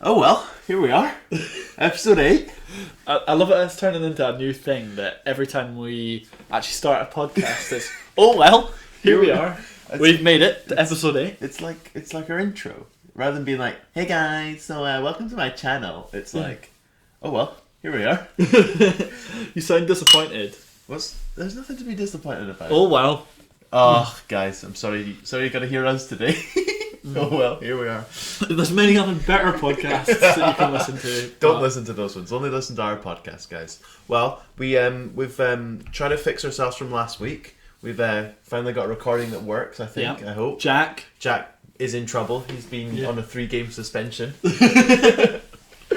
Oh well, here we are. Episode 8. I love it. It's turning into a new thing that every time we actually start a podcast, it's oh well, here we are. We've made it to episode 8. It's like our intro. Rather than being like, "Hey guys, so welcome to my channel." It's like, "Oh well, here we are." You sound disappointed. There's nothing to be disappointed about. Oh well. Oh, guys, I'm sorry. Sorry you got to hear us today. Oh well, here we are. There's many other better podcasts that you can listen to. Don't listen to those ones. Only listen to our podcast, guys. Well, we've tried to fix ourselves from last week. We've finally got a recording that works. I think. Yeah. I hope. Jack is in trouble. He's been on a 3-game suspension.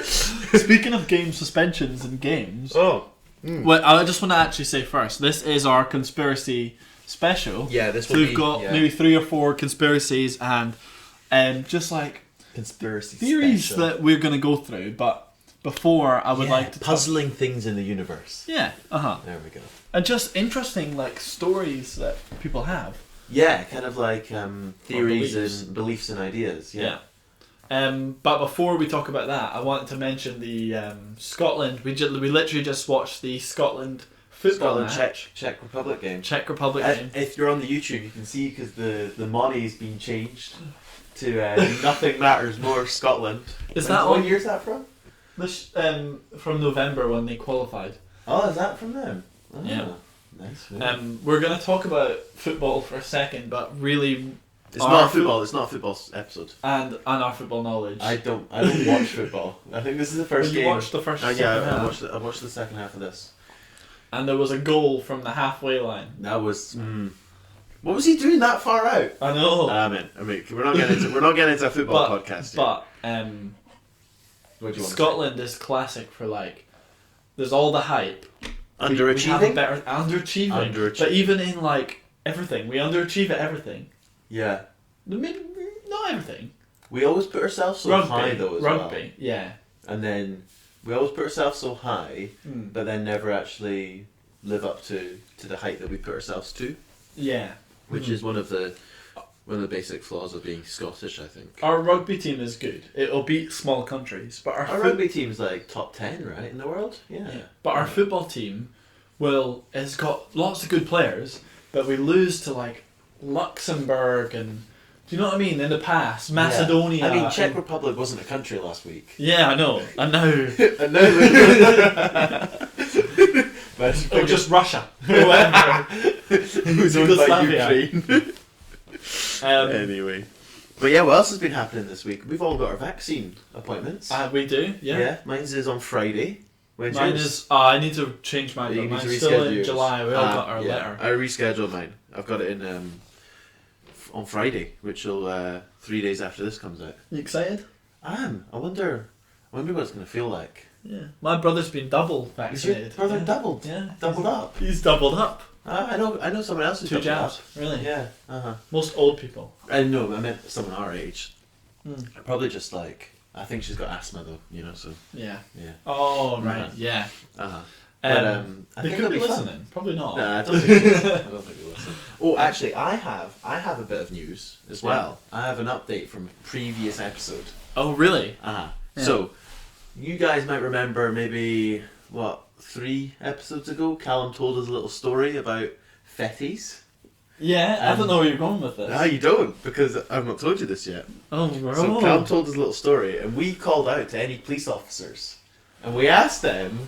Speaking of game suspensions and games. Oh. Well, I just want to actually say first, this is our conspiracy special. Yeah, this will so we've got maybe 3 or 4 conspiracies and just like conspiracy theories special that we're going to go through. But before, I would like to puzzling things in the universe. Yeah. There we go. And just interesting like stories that people have. Yeah, kind of like theories and beliefs and ideas. Yeah. But before we talk about that, I wanted to mention the Scotland. We literally just watched the Scotland football match. Czech Republic game. Czech Republic game. If you're on the YouTube, you can see because the money's been changed to Nothing Matters More Scotland. What year is that from? This from November when they qualified. Oh, is that from them? Oh, yeah. Nice. We're going to talk about football for a second, but really, it's not a football episode. And our football knowledge. I don't watch football. I think this is the first game. You watched the first. I watched the second half of this. And there was a goal from the halfway line. That was. What was he doing that far out? I know. I mean, we're not getting into a football podcast yet. But Scotland is classic for like. There's all the hype. Underachieving. Underachieving. But even in like everything, we underachieve at everything. Yeah. Maybe not everything. We always put ourselves so high though as well. Rugby, yeah. And then we always put ourselves so high, but then never actually live up to the height that we put ourselves to. Yeah. Which is one of the basic flaws of being Scottish, I think. Our rugby team is good. It'll beat small countries, but our rugby team's like top 10, right, in the world. Yeah. But our football team, has got lots of good players, but we lose to like Luxembourg and. Do you know what I mean? In the past, Macedonia. I mean, Czech Republic wasn't a country last week. Yeah, I know. And now. Or just Russia. Whoever. Who's owned by Ukraine. Anyway. But yeah, what else has been happening this week? We've all got our vaccine appointments. We do, yeah. Yeah, mine's is on Friday. When's yours? I need to change mine. You need mine's to still in yours. July. We all got our letter. I rescheduled mine. I've got it in on Friday, which will 3 days after this comes out. You excited? I am. I wonder what it's going to feel like. Yeah. My brother's been double vaccinated. Is your brother doubled? Yeah. Doubled up? He's doubled up. I know someone else who's 2 jabs. Up. Really? Yeah. Most old people. I meant someone our age. Probably just like, I think she's got asthma though, so. Yeah. Yeah. Oh, right. Yeah. I they think could be listening. Fun. Probably not. No, I don't think they listen. Oh, actually, I have a bit of news as well. I have an update from a previous episode. Oh, really? Yeah. So, you guys might remember maybe, 3 episodes ago, Calum told us a little story about fetties. Yeah, I don't know where you're going with this. No, you don't, because I've not told you this yet. Oh, bro. So Calum told us a little story, and we called out to any police officers, and we asked them,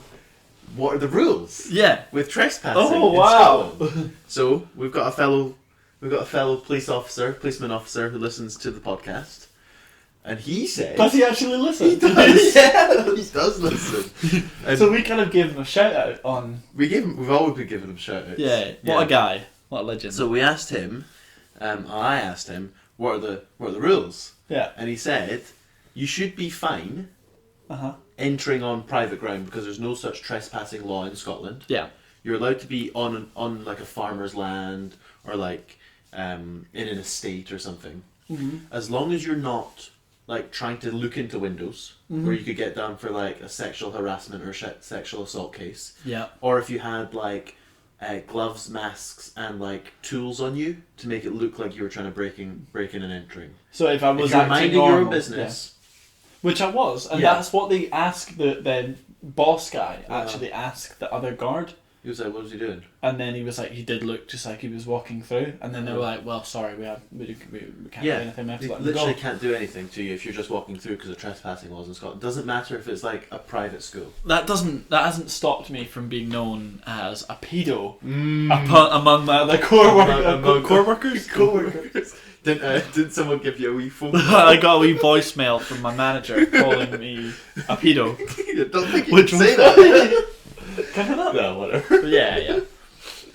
what are the rules? Yeah. With trespassing. Oh, wow. Scotland. So we've got a fellow policeman officer who listens to the podcast, and he said, does he actually listen? He does. Yeah, he does listen. So we kind of gave him a shout out on. We've always been giving him shout outs. Yeah. What a guy. What a legend. So we asked him, I asked him, what are the rules? Yeah. And he said, you should be fine. Entering on private ground because there's no such trespassing law in Scotland. Yeah. You're allowed to be on like a farmer's land or like in an estate or something. As long as you're not like trying to look into windows where you could get down for like a sexual harassment or sexual assault case. Yeah. Or if you had like gloves, masks, and like tools on you to make it look like you were trying to break in and entering. So if I was you're acting minding normal, your own business, Which I was, and that's what they asked the boss guy actually asked the other guard. He was like, "What was he doing?" And then he was like, he did look just like he was walking through, and then they were like, "Well, sorry, we can't do anything. We have to let him literally go." can't do anything to you if you're just walking through because of trespassing laws in Scotland. Doesn't matter if it's like a private school. That hasn't stopped me from being known as a pedo among my other co-workers. Didn't someone give you a wee phone call? I got a wee voicemail from my manager calling me a pedo. I don't think you can say that. Can I not? No, whatever. Yeah.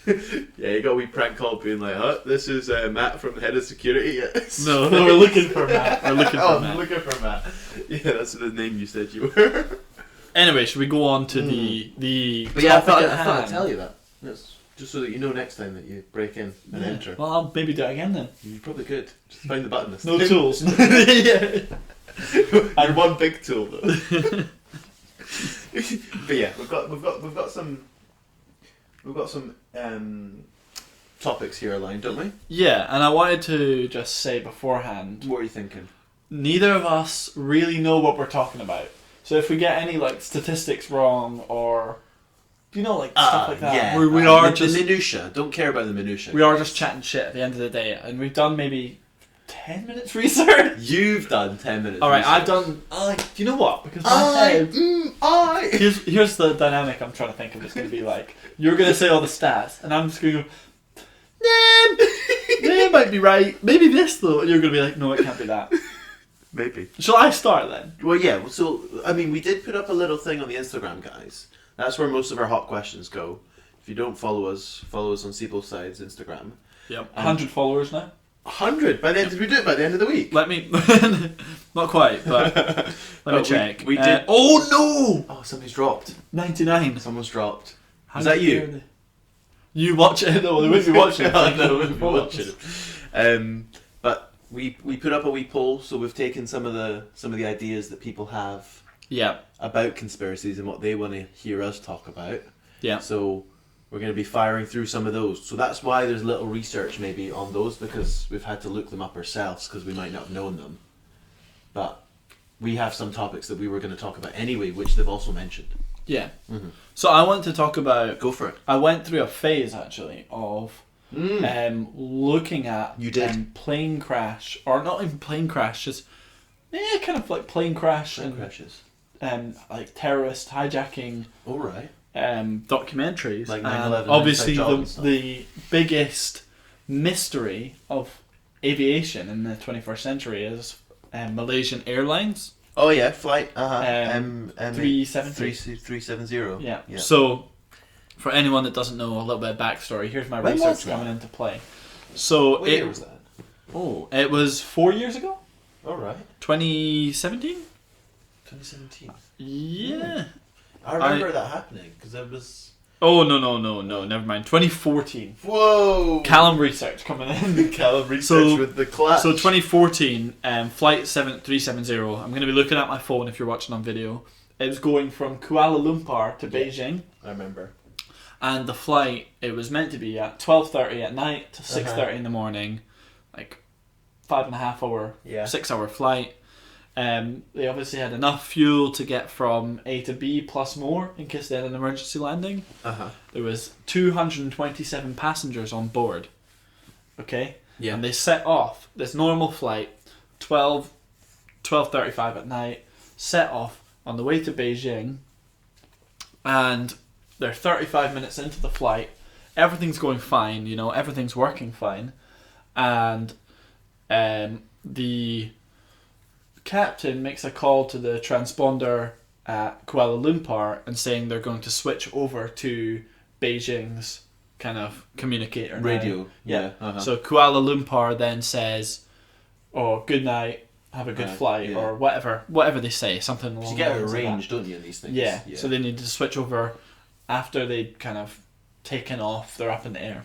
Yeah, you got a wee prank call being like, this is Matt from the head of security. Yes. No, we're looking for Matt. I'm looking for Matt. Yeah, that's the name you said you were. Anyway, should we go on to the But yeah, I thought hand? I'd tell you that. That's just so that you know next time that you break in and enter. Well, I'll maybe do it again then. You probably could. Just find the button. No tools. Yeah. You're one big tool though. But yeah, we've got some topics here aligned, don't we? Yeah, and I wanted to just say beforehand, What are you thinking? neither of us really know what we're talking about. So if we get any like statistics wrong or stuff like that, Yeah. we are the just minutia. Don't care about the minutia. we are just chatting shit at the end of the day, and we've done maybe 10 minutes research. You've done 10 minutes. All right, research. I've done. Do you know what? Because my head. Here's the dynamic I'm trying to think of. It's going to be like you're going to say all the stats, and I'm just going to go. Nah, might be right. Maybe this though, and you're going to be like, no, it can't be that. Maybe. Shall I start then? Well, yeah. So I mean, we did put up a little thing on the Instagram, guys. That's where most of our hot questions go. If you don't follow us on See Both Sides Instagram. Yep. 100 followers now. 100 by the end. Did we do it by the end of the week? Let me. Not quite, but let me check. We did. Oh no! Oh, somebody's dropped. 99. Someone's dropped. How Was that dare you? they? You watch it? No, they wouldn't be watching it. No, they wouldn't be watching it. But we put up a wee poll, so we've taken some of the ideas that people have Yeah. about conspiracies and what they want to hear us talk about. Yeah. So we're going to be firing through some of those. So that's why there's little research maybe on those, because we've had to look them up ourselves because we might not have known them. But we have some topics that we were going to talk about anyway, which they've also mentioned. Yeah. Mm-hmm. So I want to talk about. Go for it. I went through a phase actually of looking at You did. plane crash, or not even plane crash, just kind of like plane crash Plane and crashes. Like terrorist hijacking All right. documentaries. Like And 9/11 obviously Inside Job and stuff. the biggest mystery of aviation in the 21st century is Malaysian Airlines. Oh yeah, flight 370. 370. Yeah. So, for anyone that doesn't know a little bit of backstory, here's my When research was that? coming into play. So What year was that? it was 4 years ago, All right. 2017. 2017. Yeah. I remember that happening because it was. Oh no, never mind. 2014. Whoa! Callum research coming in. Callum research with the clutch. So 2014, flight 7370. I'm going to be looking at my phone if you're watching on video. It was going from Kuala Lumpur to Beijing. I remember. And the flight, it was meant to be at 12:30 at night to 6:30 in the morning, like 5.5 hour, 6 hour flight. They obviously had enough fuel to get from A to B plus more in case they had an emergency landing. There was 227 passengers on board. Okay? Yeah. And they set off this normal flight, 12:35 at night, set off on the way to Beijing, and they're 35 minutes into the flight. Everything's going fine, everything's working fine. And the captain makes a call to the transponder at Kuala Lumpur and saying they're going to switch over to Beijing's kind of communicator Radio. now. Yeah. Uh-huh. So Kuala Lumpur then says, "Oh, good night, have a good flight," or whatever they say, something along you get the a lines of range, that. don't you, in these things? Yeah. So they need to switch over after they'd kind of taken off. They're up in the air.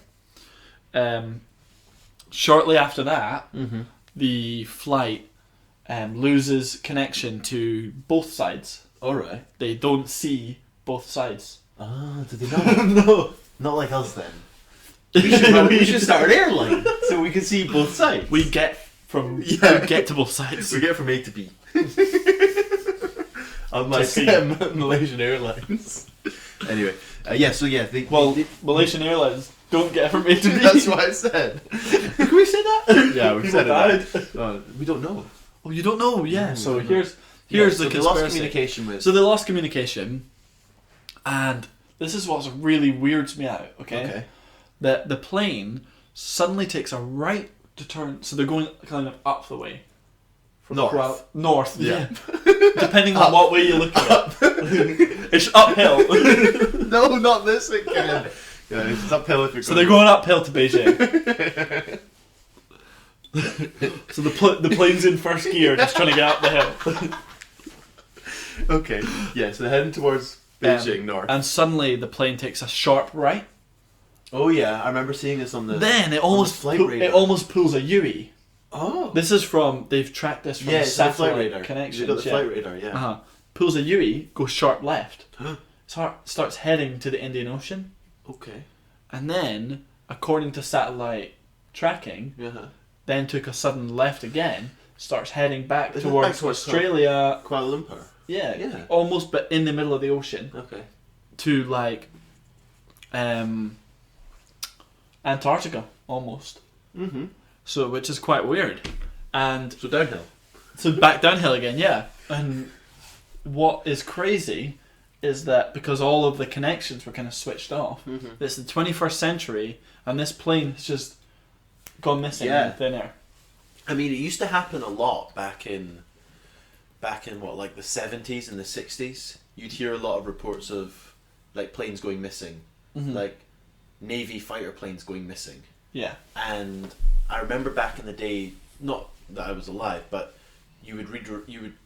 Shortly after that, the flight loses connection to both sides. All right. They don't see both sides. Ah, did they not? No. Not like us then. We should start an airline so we can see both sides. We get to both sides. We get from A to B. unlike Malaysian Airlines. Anyway, Malaysian Airlines don't get from A to B. That's what I said. Can we say that? Yeah, we said it. We don't know. Oh, you don't know? Yeah. So here's the conspiracy. They lost communication with. So they lost communication, and this is what's really weirds me out. Okay. That the plane suddenly takes a right to turn. So they're going kind of up the way. From north. Yeah. Depending on what way you look at it. It's uphill. No, not this again. Yeah, it's uphill if you're going. So they're going uphill to Beijing. So the plane's in first gear, just trying to get up the hill. Okay. Yeah, so they're heading towards Beijing north. And suddenly the plane takes a sharp right. Oh yeah, I remember seeing this on the. Then it almost pulls a Yui. Oh. This is they've tracked this from satellite connections. Got the flight radar, yeah. Pulls a Yui, goes sharp left. Starts heading to the Indian Ocean. Okay. And then, according to satellite tracking, then took a sudden left again, starts heading back towards Australia. Kuala Lumpur. Yeah. Almost, but in the middle of the ocean. Okay. To Antarctica, almost. Mm-hmm. So, which is quite weird. And so downhill. So back downhill again, yeah. And what is crazy is that because all of the connections were kind of switched off, it's the 21st century, and this plane has just gone missing in thin air. I mean, it used to happen a lot back in what, like the 70s and the 60s. You'd hear a lot of reports of like planes going missing, like Navy fighter planes going missing. Yeah. And I remember back in the day, not that I was alive, but you would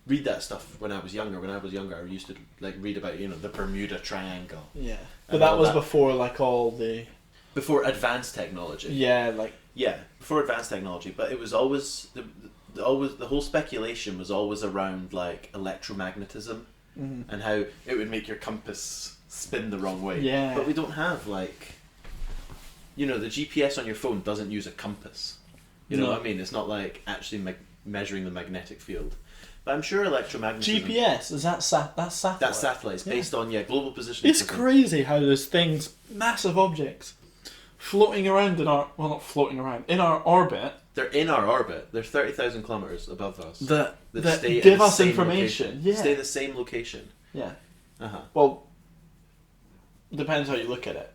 read that stuff when I was younger. When I was younger, I used to like read about the Bermuda Triangle. Yeah, but that was before before advanced technology. Yeah, before advanced technology. But it was always the whole speculation was always around like electromagnetism and how it would make your compass spin the wrong way. Yeah, but we don't have the GPS on your phone doesn't use a compass. You know what I mean? It's not like actually measuring the magnetic field. But I'm sure electromagnetism... GPS, is that that's satellite? That's satellite. It's based on global positioning. It's crazy how there's things, massive objects, floating around in our... Well, not floating around. In our orbit. They're in our orbit. They're 30,000 kilometres above us. That stay give us information. Yeah. Stay the same location. Yeah. Well, depends how you look at it.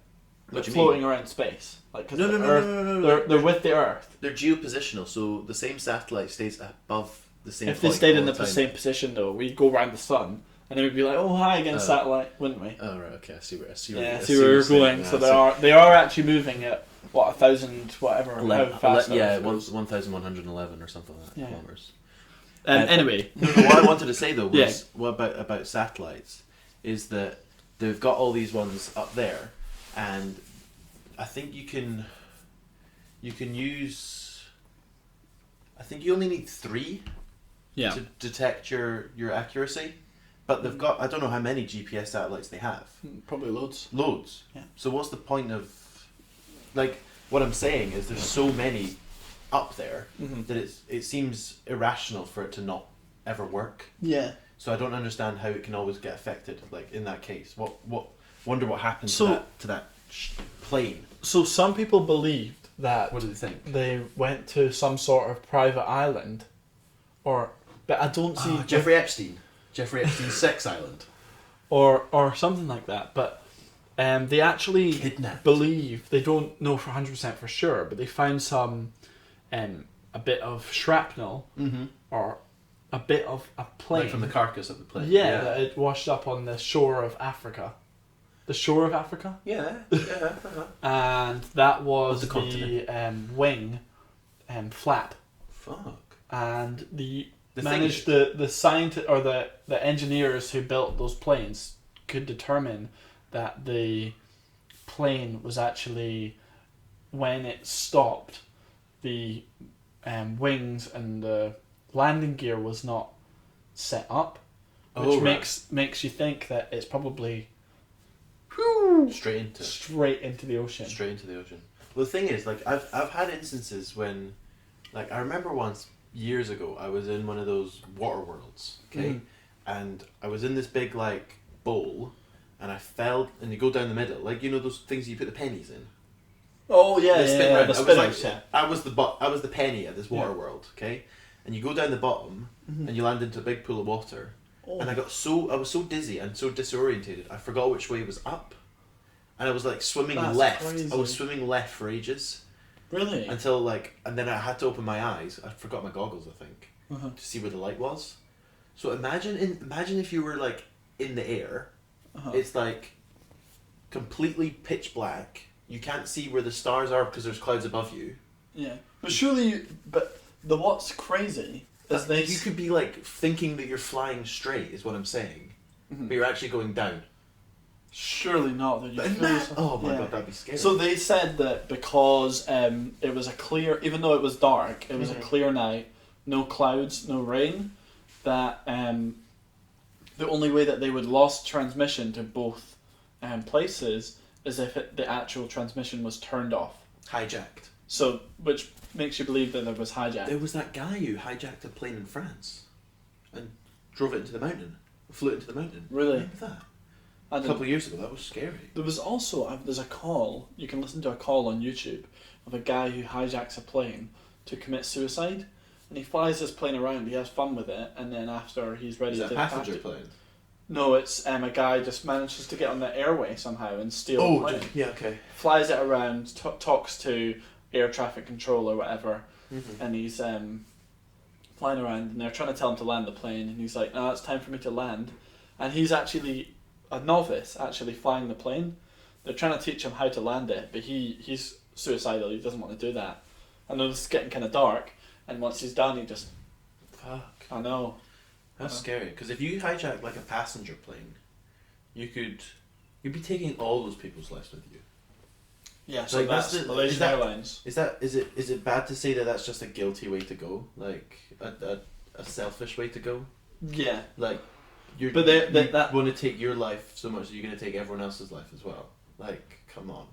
They're floating around space. No. They're with the Earth. They're geopositional, so the same satellite stays above the same. If they stayed in the same position, though, we'd go around the sun, and then we'd be like, "Oh, hi again, satellite," wouldn't we? Oh right, okay, I see where we're going. So they are actually moving at 1,000 whatever. 1,111 or something like that kilometers. Anyway, what I wanted to say though was what about satellites is that they've got all these ones up there. And I think you can use. I think you only need 3 to detect your accuracy, but they've got I don't know how many GPS satellites they have. Probably loads. Loads. Yeah. So what's the point of, what I'm saying is there's so many up there that it seems irrational for it to not ever work. Yeah. So I don't understand how it can always get affected. Like in that case, wonder what happened to that plane. So some people believed that. What do they think? They went to some sort of private island, but I don't see Jeffrey Epstein's sex island, or something like that. But they actually believe they don't know for 100% for sure, but they found some a bit of shrapnel or a bit of a plane from the carcass of the plane. Yeah, that it washed up on the shore of Africa. The shore of Africa? Yeah. And that was the wing flap. Fuck. And the scientist or the engineers who built those planes could determine that the plane was actually, when it stopped, the wings and the landing gear was not set up, which makes you think that it's probably straight into the ocean. Well, the thing is, I've had instances when, I remember once years ago I was in one of those water worlds, okay, and I was in this big like bowl, and I fell, and you go down the middle, like you know those things you put the pennies in. Oh yeah, They spin round. the spinners. Yeah. I was the penny at this water world, okay, and you go down the bottom, and you land into a big pool of water, and I was so dizzy and so disorientated, I forgot which way was up, and I was like swimming left. Crazy. I was swimming left for ages. Really? Until and then I had to open my eyes. I forgot my goggles, I think, to see where the light was. So imagine if you were like in the air. It's like completely pitch black. You can't see where the stars are because there's clouds above you. Yeah, but surely, what's crazy is you could be like thinking that you're flying straight, is what I'm saying, but you're actually going down. Surely not. Oh my god, that'd be scary. So they said that because it was a clear, even though it was dark, it was a clear night, no clouds, no rain, that the only way that they would lost transmission to both places is if the actual transmission was turned off. Hijacked. So, which makes you believe that there was hijacked. There was that guy who hijacked a plane in France and drove it into the mountain, flew it into the mountain. Really? Remember that? A couple of years ago, that was scary. There was also, there's a call, you can listen to a call on YouTube of a guy who hijacks a plane to commit suicide, and he flies this plane around, he has fun with it, and then after he's ready to... Is it a passenger plane? No, it's a guy just manages to get on the airway somehow and steal the plane. Yeah, okay. Flies it around, talks to air traffic control or whatever, and he's flying around, and they're trying to tell him to land the plane, and he's like, no, it's time for me to land. And he's actually a novice, actually flying the plane. They're trying to teach him how to land it, but he's suicidal, he doesn't want to do that. I know this is getting kind of dark, and once he's done, he just... Fuck. I know. That's scary, because if you hijack like a passenger plane, you'd be taking all those people's lives with you. Yeah, so like that's Malaysian Airlines. Is it bad to say that that's just a guilty way to go? Like a selfish way to go? Yeah. Like you want to take your life so much that you're going to take everyone else's life as well. Like, come on.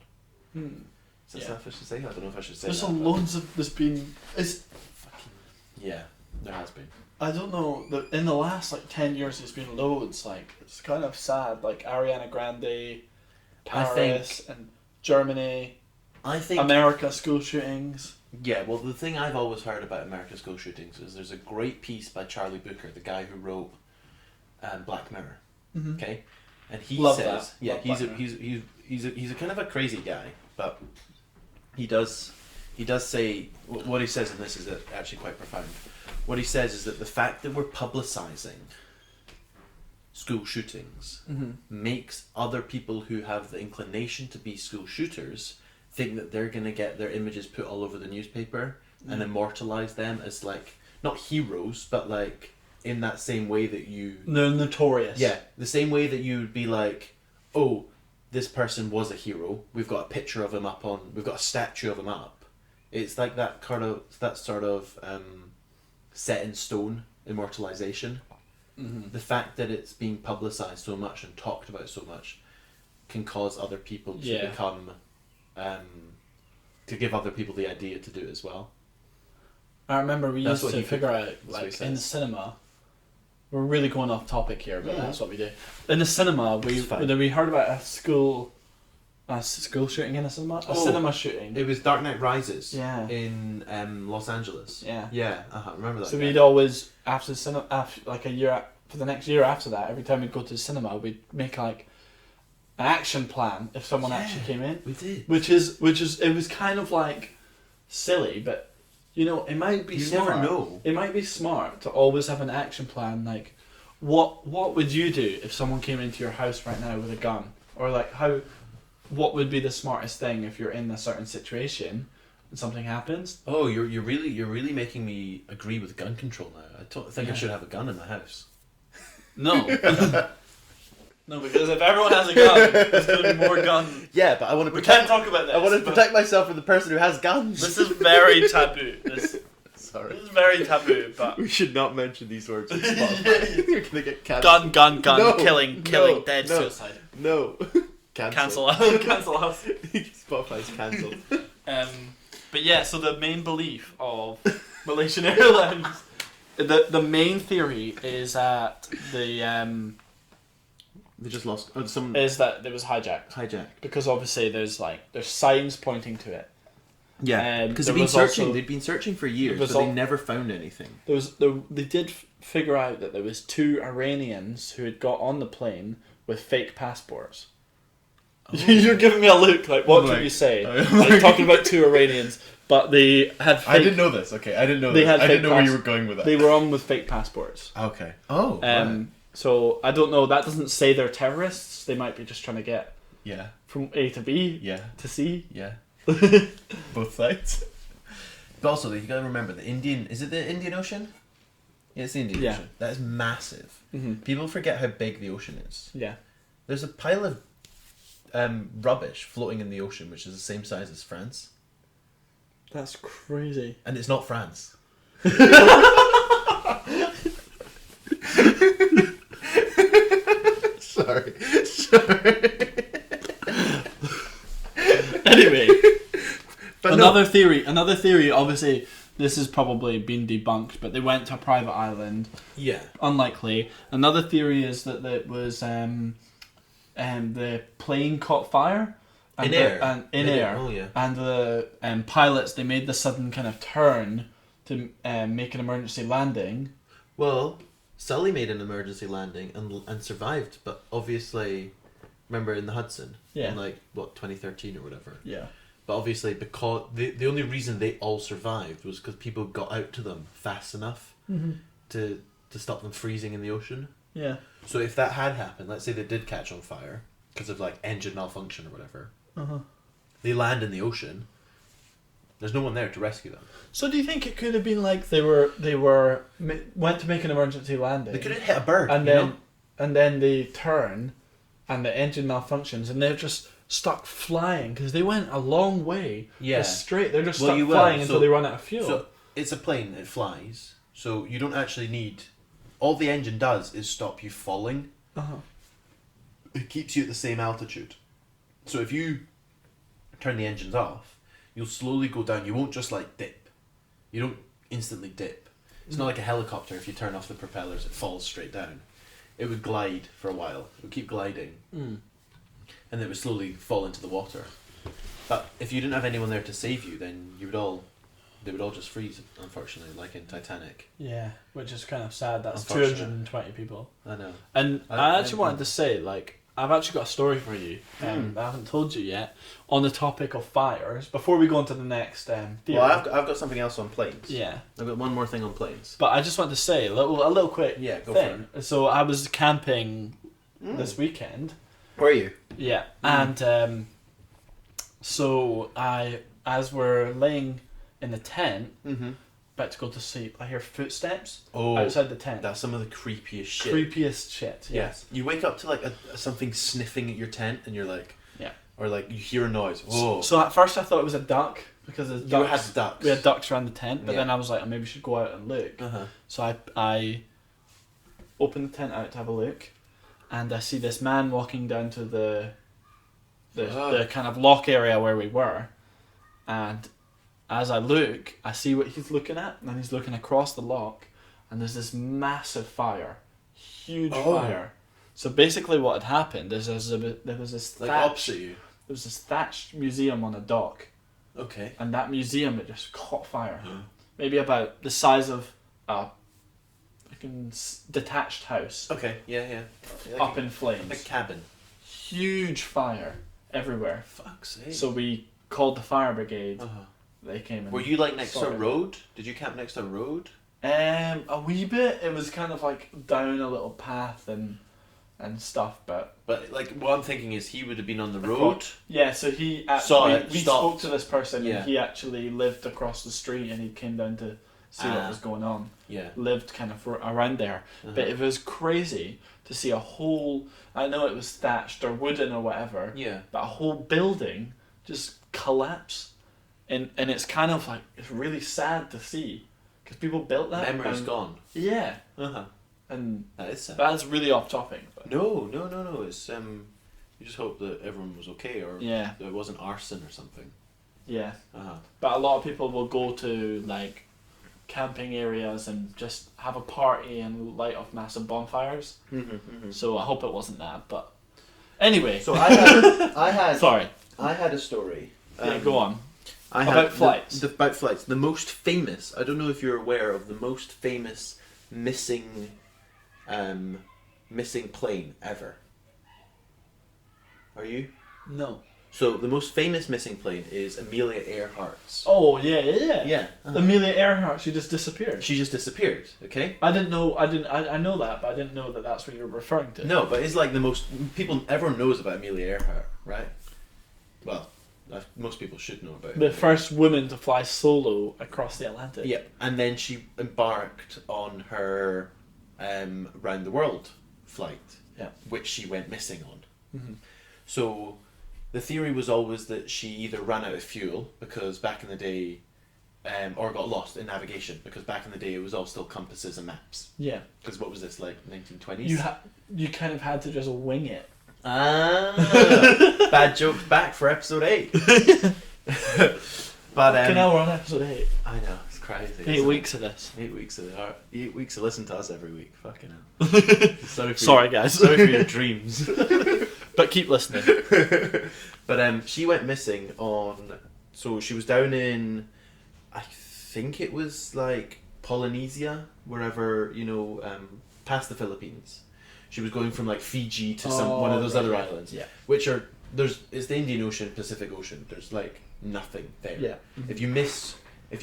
Is that selfish to say? I don't know if I should say that. There's been... Yeah, there has been. I don't know, in the last 10 years there's been loads, it's kind of sad, like Ariana Grande, Paris, and Germany, I think America school shootings. Yeah, well the thing I've always heard about America school shootings is there's a great piece by Charlie Brooker, the guy who wrote Black Mirror, okay? And he says, he's a kind of a crazy guy, but he does say, what he says in this is actually quite profound. What he says is that the fact that we're publicising school shootings makes other people who have the inclination to be school shooters think that they're going to get their images put all over the newspaper and immortalise them as not heroes, but in that same way that they're notorious. Yeah, the same way that you would be like, oh, this person was a hero, we've got a picture of him we've got a statue of him up. It's like that sort of set in stone immortalization. The fact that it's being publicized so much and talked about so much can cause other people to become to give other people the idea to do it as well. I remember we used to figure out in the cinema, we're really going off topic here, but that's what we do. In the cinema, we heard about a school shooting in a cinema? A cinema shooting. It was Dark Knight Rises. Yeah. In Los Angeles. Yeah. Yeah. Remember that. So we'd always after a year for the next year after that, every time we'd go to the cinema, we'd make an action plan if someone actually came in. We did. Which is it was kind of silly, but it might be smart. You never know. It might be smart to always have an action plan. What would you do if someone came into your house right now with a gun, or what would be the smartest thing if you're in a certain situation and something happens? Oh, you're really making me agree with gun control now. I think I should have a gun in my house. No. No, because if everyone has a gun, there's going to be more guns. Yeah, but I want to. We can't talk about this. I want to protect myself from the person who has guns. This is very taboo. Sorry. This is very taboo, but we should not mention these words on Spotify. You're gonna get cancelled. Gun, no, killing, dead, suicide. No. Cancel us. Spotify's cancelled. But yeah, so the main belief of Malaysian Airlines the main theory is that they just lost. Is that it was hijacked. Hijacked. Because obviously there's signs pointing to it. Yeah, because they'd been searching for years, but they never found anything. They did figure out that there was 2 Iranians who had got on the plane with fake passports. Oh. You're giving me a look like, what could you say? Like, talking about 2 Iranians, but they had fake... I didn't know this, okay. I didn't know this. I didn't know where you were going with that. They were on with fake passports. Okay. Oh, right. So, I don't know, that doesn't say they're terrorists. They might be just trying to get from A to B to C. Yeah. Both sides. But also, you gotta remember, is it the Indian Ocean? Yeah, it's the Indian Ocean. That is massive. Mm-hmm. People forget how big the ocean is. Yeah. There's a pile of rubbish floating in the ocean, which is the same size as France. That's crazy. And it's not France. Sorry. Anyway, but another theory, obviously this has probably been debunked, but they went to a private island. Yeah. Unlikely. Another theory is that it was the plane caught fire. In air. Oh, yeah. And the pilots, they made the sudden kind of turn to make an emergency landing. Well, Sully made an emergency landing and survived, but obviously, remember in the Hudson? Yeah. In 2013 or whatever. Yeah. But obviously, because the only reason they all survived was because people got out to them fast enough to stop them freezing in the ocean. Yeah. So if that had happened, let's say they did catch on fire because of engine malfunction or whatever, they land in the ocean. There's no one there to rescue them. So do you think it could have been went to make an emergency landing? They could have hit a bird, and then they turn, and the engine malfunctions, and they're just stuck flying because they went a long way. Yeah, straight. They're just stuck flying until they run out of fuel. So it's a plane. It flies. So you don't actually need. All the engine does is stop you falling. It keeps you at the same altitude. So if you turn the engines off, you'll slowly go down. You won't just dip. You don't instantly dip. It's not like a helicopter. If you turn off the propellers, it falls straight down. It would glide for a while. It would keep gliding. And it would slowly fall into the water. But if you didn't have anyone there to save you, then they would all just freeze, unfortunately, like in Titanic. Yeah, which is kind of sad. That's 220 people. I know. And I actually wanted to say, I've actually got a story for you. I haven't told you yet on the topic of fires. Before we go on to the next theory. Well, I've got something else on planes. Yeah, I've got one more thing on planes. But I just want to say a little quick go thing. for it. So I was camping this weekend. Were you? Yeah, and so as we're laying in the tent, about to go to sleep, I hear footsteps outside the tent. That's some of the creepiest shit. Creepiest shit. Yes. You wake up to something sniffing at your tent, and you're like, yeah, or you hear a noise. Whoa. So at first I thought it was a duck because had ducks. We had ducks around the tent, but then I was like, maybe we should go out and look. So I opened the tent out to have a look, and I see this man walking down to the kind of lock area where we were, and as I look, I see what he's looking at, and he's looking across the lock, and there's this massive fire, huge fire. So basically, what had happened is there was this opposite you. There was this thatched museum on a dock. Okay. And that museum had just caught fire, maybe about the size of a detached house. Okay. Yeah. Up in flames. A cabin. Huge fire everywhere. Fuck's sake. So we called the fire brigade. They came in. Were you next to a road? Did you camp next to a road? A wee bit. It was kind of down a little path and stuff, but what I'm thinking is he would have been on the road. Yeah, so he we spoke to this person, and he actually lived across the street, and he came down to see what was going on. Yeah, lived kind of around there, but it was crazy to see a whole. I know it was thatched or wooden or whatever. Yeah, but a whole building just collapse. And it's kind of it's really sad to see because people built that. Memory's gone. Yeah. And that is sad. That's really off topic. But. No. It's you just hope that everyone was okay, or that it wasn't arson or something. Yeah. But a lot of people will go to camping areas and just have a party and light off massive bonfires. So I hope it wasn't that, but anyway. So I had sorry. I had a story. Yeah, go on. About flights. About flights. The most famous. I don't know if you're aware of the most famous missing plane ever. Are you? No. So the most famous missing plane is Amelia Earhart's. Oh yeah. Yeah. Amelia Earhart, she just disappeared. She just disappeared. Okay. I know that, but I didn't know that that's what you're referring to. No, but it's like the most everyone knows about Amelia Earhart, right? Well, most people should know about it. The first woman to fly solo across the Atlantic. Yep. And then she embarked on her round the world flight, which she went missing on. So the theory was always that she either ran out of fuel because back in the day, or got lost in navigation because back in the day it was all still compasses and maps. Yeah. Because what was this, like 1920s? You kind of had to just wing it. Bad jokes back for episode 8. But now we're on episode 8. I know, it's crazy. 8 weeks of this. 8 weeks of it. 8 weeks to listen to us every week. Fucking hell. Sorry guys. Sorry for your dreams. But keep listening. But she went missing so she was down in, I think it was like Polynesia, wherever, past the Philippines. She was going from like Fiji to one of those other islands, which are it's the Indian Ocean, Pacific Ocean. There's like nothing there. Yeah. If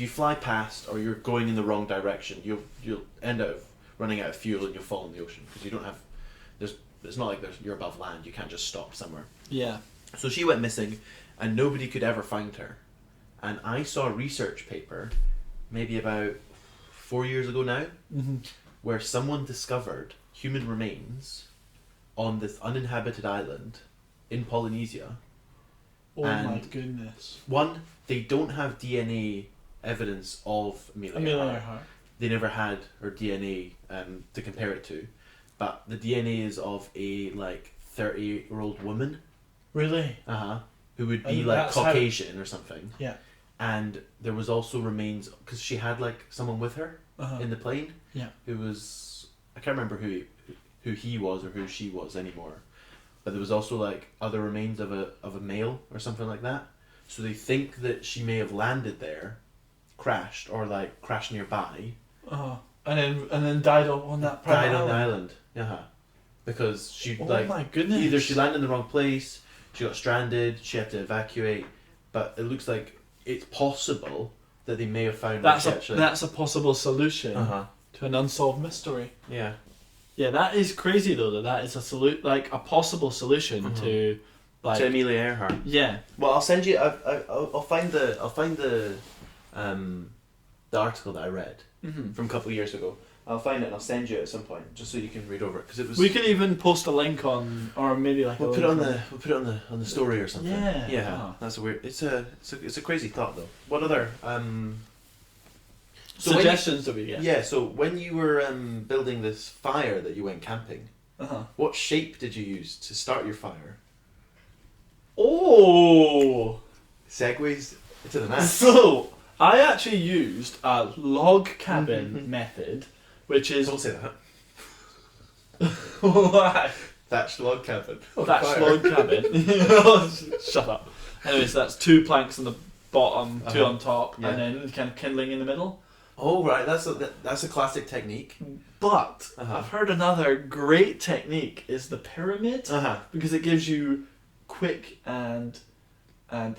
you fly past or you're going in the wrong direction, you'll end up running out of fuel and you'll fall in the ocean because you don't have. It's not like you're above land. You can't just stop somewhere. Yeah. So she went missing, and nobody could ever find her. And I saw a research paper, maybe about 4 years ago now, where someone discovered human remains on this uninhabited island in Polynesia. Oh my goodness. One, they don't have DNA evidence of Amelia Earhart. They never had her DNA to compare it to. But the DNA is of a 30-year-old woman. Really? Who would be like Caucasian or something. Yeah. And there was also remains, because she had someone with her in the plane. Yeah. Who was, I can't remember who he was or who she was anymore. But there was also other remains of a male or something like that. So they think that she may have landed there, crashed, or crashed nearby. And then died on that private island. Died on the island. Because she my goodness. Either she landed in the wrong place, she got stranded, she had to evacuate. But it looks like it's possible that they may have found that's a possible solution to an unsolved mystery. Yeah. Yeah, that is crazy though. That is a possible solution to to Amelia Earhart. Yeah. Well, I'll send you. I'll find the article that I read from a couple of years ago. I'll find it and I'll send you it at some point just so you can read over it because it was. We could even post a link on, or maybe we'll put it on the story or something. Yeah. Yeah. That's a weird. It's a crazy thought though. What other suggestions do we get? Yeah. So when you were building this fire that you went camping, what shape did you use to start your fire? Oh. Segues to the max. So I actually used a log cabin method. Which is... Don't say that. Why? Thatched log cabin. Thatched log cabin. Shut up. Anyways, that's 2 planks on the bottom, 2 on top, and then kind of kindling in the middle. Oh, right. That's a classic technique. But I've heard another great technique is the pyramid. Because it gives you quick and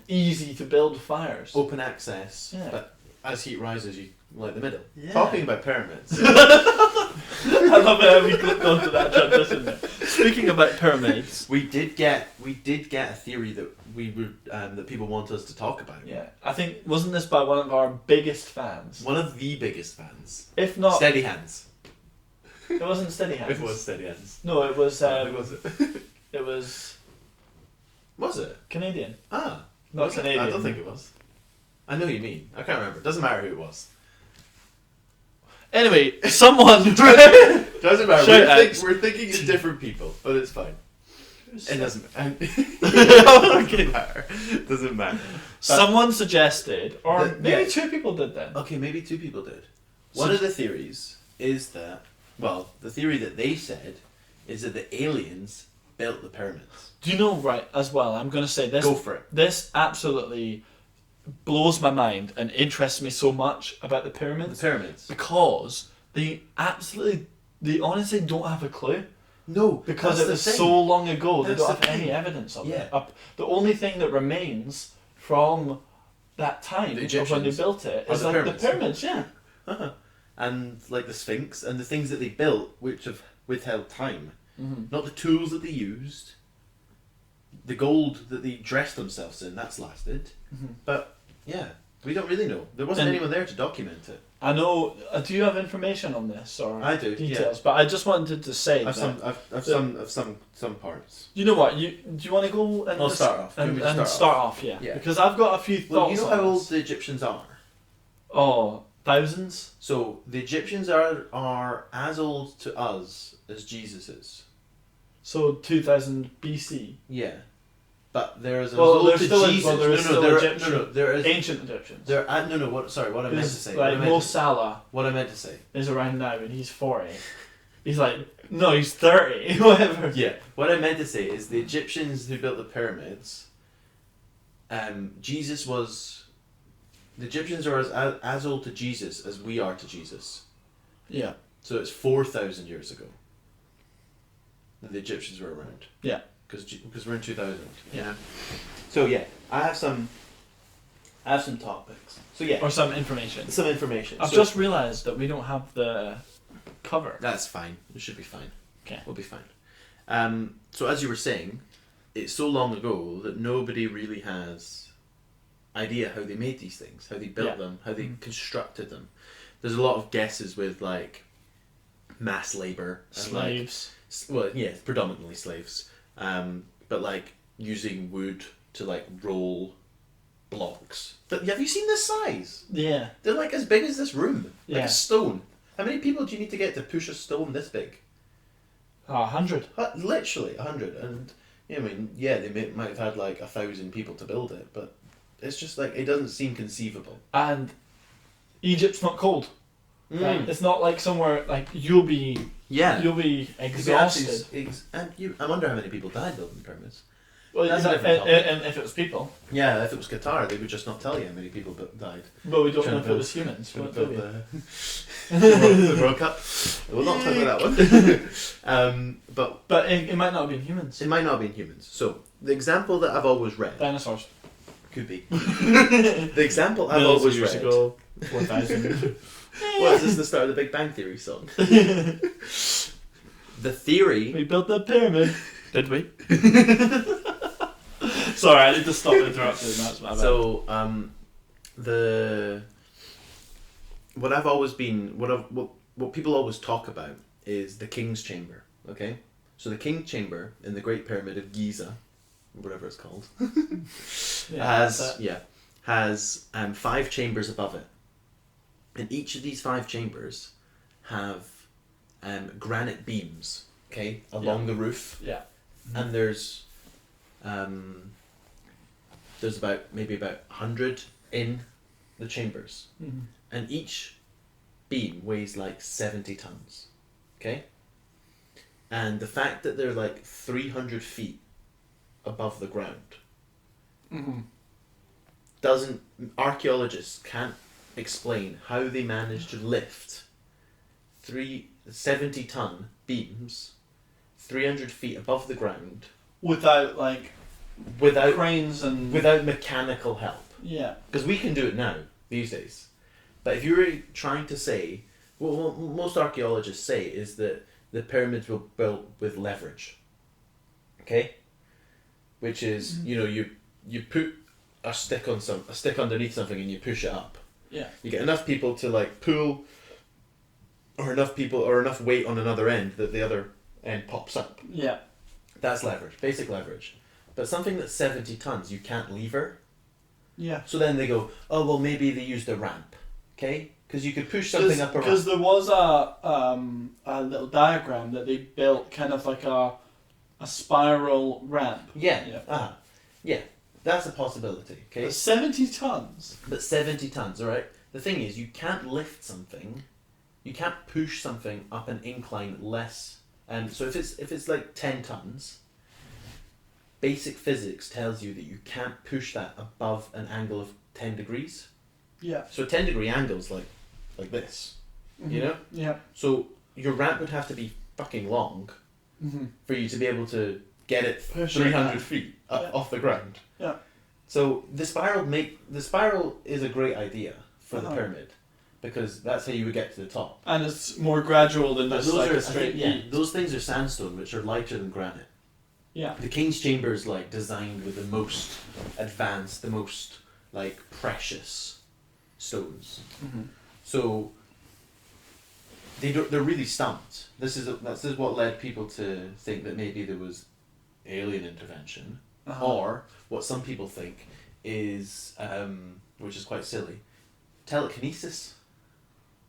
easy to build fires. Open access. Yeah. But as heat rises, you light the middle. Yeah. Talking about pyramids. I love it how we clicked onto that transition there. Speaking about pyramids, we did get a theory that we would that people want us to talk about. Yeah, I think wasn't this by one of our biggest fans? One of the biggest fans. If not, Steady Hands. It wasn't Steady Hands. It was Steady Hands. No, it was. Who was it? It was. Was it Canadian? Not Canadian. I don't think it was. I know who you mean. I can't remember. Doesn't matter who it was. Anyway, someone... Doesn't matter. We're thinking of different people, but it's fine. It doesn't matter. Doesn't matter. Someone suggested, or maybe 2 people did then. Okay, maybe 2 people did. One of the theories is that, well, the theory that they said is that the aliens built the pyramids. Do you know, right, as well, I'm going to say this. Go for it. This absolutely blows my mind and interests me so much about the pyramids. The pyramids. Because they honestly don't have a clue. No, because it was so long ago, they don't have any thing. evidence of it. The only thing that remains from that time of when they built it is like the pyramids, yeah. Uh-huh. And like the Sphinx and the things that they built, which have withheld time. Mm-hmm. Not the tools that they used. The gold that they dressed themselves in, that's lasted. Mm-hmm. But yeah, we don't really know. There wasn't anyone there to document it. I know. Do you have information on this or I do, details? Yeah. But I just wanted to say I've some parts. You know what? Do you want to go and I'll start off. And start off, yeah. Because I've got a few thoughts. Well, you know how old the Egyptians are? Oh, thousands. So the Egyptians are as old to us as Jesus is. So 2000 BC. Yeah. But they're as old to still Jesus. There is ancient Egyptians. What I meant to say. Like Mo Salah. What I meant to say is around now, and he's 40. He's like, no, he's 30, whatever. Yeah. What I meant to say is the Egyptians who built the pyramids. The Egyptians are as old to Jesus as we are to Jesus. Yeah. So it's 4,000 years ago that the Egyptians were around. Yeah. Because we're in 2000. Yeah. So yeah, I have some topics. So yeah. Or some information. I've just realised that we don't have the cover. That's fine. It should be fine. Okay. We'll be fine. So as you were saying, it's so long ago that nobody really has idea how they made these things, how they built them, how they constructed them. There's a lot of guesses with like mass labour. Slaves. Predominantly slaves. But like using wood to like roll blocks. But have you seen this size? Yeah. They're like as big as this room. Like Yeah. a stone. How many people do you need to get to push a stone this big? 100. Literally 100. And they might have had like 1,000 people to build it, but it's just like it doesn't seem conceivable. And Egypt's not cold. Right? It's not like somewhere like you'll be exhausted. I wonder how many people died building pyramids. Well, That's a different topic. and if it was people. Yeah, if it was Qatar, they would just not tell you how many people died. But we don't know if it was humans. The World Cup. We'll not talk about that one. But it might not have been humans. It might not have been humans. So the example that I've always read. Dinosaurs. Could be. The example I've always read. Ago, 4,000. What is this? The start of the Big Bang Theory song? The theory. We built the pyramid. Did we? Sorry, I need to stop interrupting. That's my bad. So, what people always talk about is the King's Chamber. Okay, so the King's Chamber in the Great Pyramid of Giza, whatever it's called, has 5 chambers above it, and each of these 5 chambers have granite beams. Okay, along the roof. Yeah. And there's about 100 in the chambers, and each beam weighs like 70 tons. Okay, and the fact that they're like 300 feet above the ground archaeologists can't explain how they managed to lift 70-ton beams 300 feet above the ground without cranes and without mechanical help. Yeah. Because we can do it now these days, but if you were trying to say, what most archaeologists say is that the pyramids were built with leverage. Okay, which is you put a stick underneath something and you push it up. Yeah. You get enough people to like pull, or enough weight on another end that the other end pops up. Yeah. That's leverage, basic leverage. But something that's 70 tons, you can't lever. Yeah. So then they go, oh well, maybe they used a ramp, okay? Because you could push something up a ramp. Because there was a little diagram that they built, kind of like a spiral ramp. Yeah. Yeah. That's a possibility, okay? But 70 tons. But 70 tons, all right. The thing is, you can't lift something you can't push something up an incline less. So if it's like 10 tons, basic physics tells you that you can't push that above an angle of 10 degrees. Yeah. So a 10-degree angle's like this, you know? Yeah. So your ramp would have to be fucking long for you to be able to get it 300 feet up off the ground. Yeah. So the spiral is a great idea for the pyramid, because that's how you would get to the top. And it's more gradual than just like a straight peak. Those things are sandstone, which are lighter than granite. Yeah. The King's Chamber is like designed with the most advanced, the most like precious stones. So they're really stumped. This is what led people to think that maybe there was alien intervention, or what some people think is, which is quite silly, telekinesis.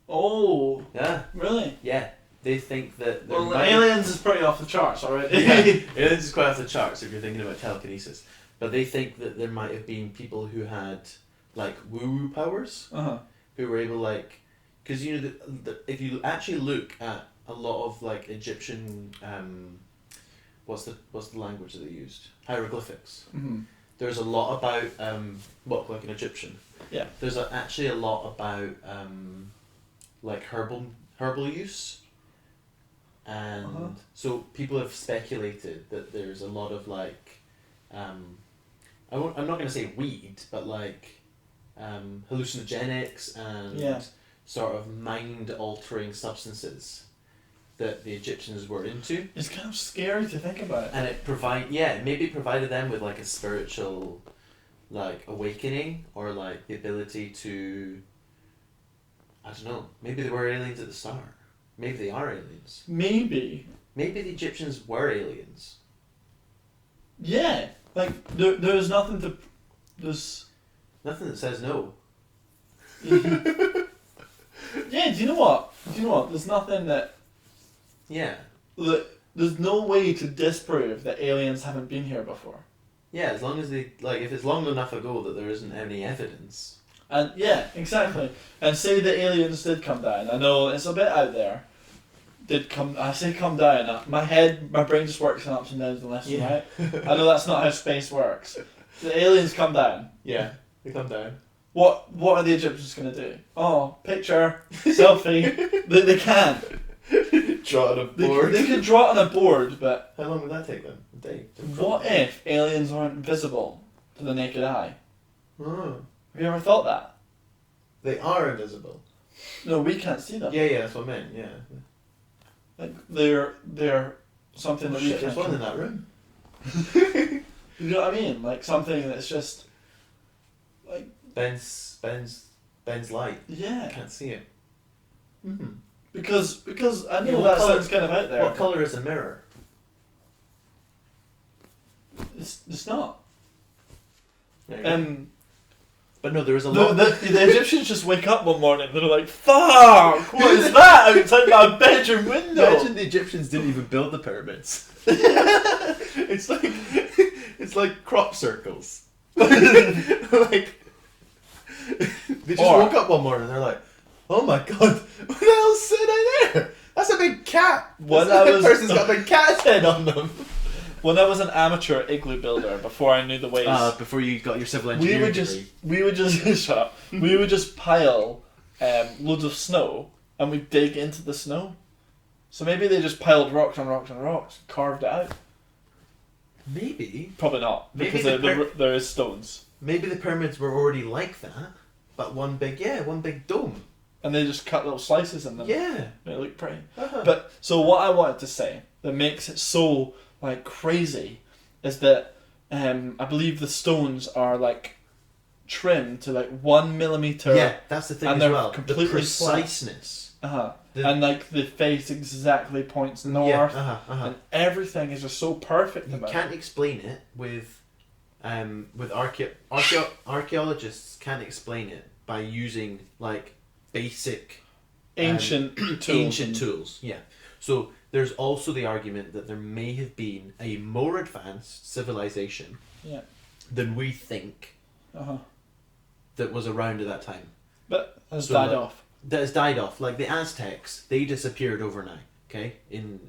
Oh. Yeah. Really? Yeah. They think that... aliens is pretty off the charts already. Aliens is quite off the charts if you're thinking about telekinesis. But they think that there might have been people who had, like, woo-woo powers, who were able, like... Because, you know, if you actually look at a lot of, like, Egyptian... what's the language that they used? Hieroglyphics. There's a lot about... like an Egyptian. Yeah. There's actually a lot about, like, herbal use. And so people have speculated that there's a lot of like, I'm not going to say weed, but like hallucinogenics and sort of mind-altering substances that the Egyptians were into. It's kind of scary to think about. And it maybe provided them with like a spiritual, like awakening, or like the ability to, I don't know, maybe they were aliens at the start. Maybe they are aliens. Maybe the Egyptians were aliens. Yeah, like there's nothing to, there's nothing that says no. Yeah, do you know what? There's nothing that. Yeah. There's no way to disprove that aliens haven't been here before. Yeah, as long as they if it's long enough ago that there isn't any evidence. And yeah, exactly. And say the aliens did come down. I know it's a bit out there. I say come down. My brain just works in ups and downs and left and right. I know that's not how space works. The aliens come down. Yeah, they come down. What are the Egyptians going to do? Oh, picture, selfie. They can't. Draw it on a board. They can draw it on a board, but... How long would that take them? A day? What if aliens aren't visible to the naked eye? Oh. Have you ever thought that? They are invisible. No, we can't see them. Yeah, that's what I meant, yeah. Like, they're something that we can't... There's one in that room. You know what I mean? Like, something that's just... like... Ben's light. Yeah. I can't see it. Because I know that sounds kind of out there. What colour is a mirror? It's not. But no, there is a lot. The Egyptians just wake up one morning and they're like, "Fuck! What is that outside my bedroom window?" Imagine the Egyptians didn't even build the pyramids. It's like crop circles. Like they just woke up one morning and they're like, "Oh my god, what the hell's sitting out there? That's a big cat. That person's got a big cat's head on them." When I was an amateur igloo builder, before I knew the ways, before you got your civil engineering degree, we would just shut up. We would just pile loads of snow, and we'd dig into the snow. So maybe they just piled rocks on rocks on rocks, carved it out. Maybe. Probably not, because there is stones. Maybe the pyramids were already like that, but one big dome. And they just cut little slices in them. Yeah. They look pretty. But so what I wanted to say that makes it so like crazy is that I believe the stones are like trimmed to like 1 millimeter. Yeah, that's the thing and as they're well. completely the preciseness. And like the face exactly points north. And everything is just so perfect. You can't explain it with archaeologists can't explain it by using like basic ancient tools. Yeah. So there's also the argument that there may have been a more advanced civilization than we think that was around at that time. But has died off. that has died off. Like the Aztecs, they disappeared overnight. Okay, in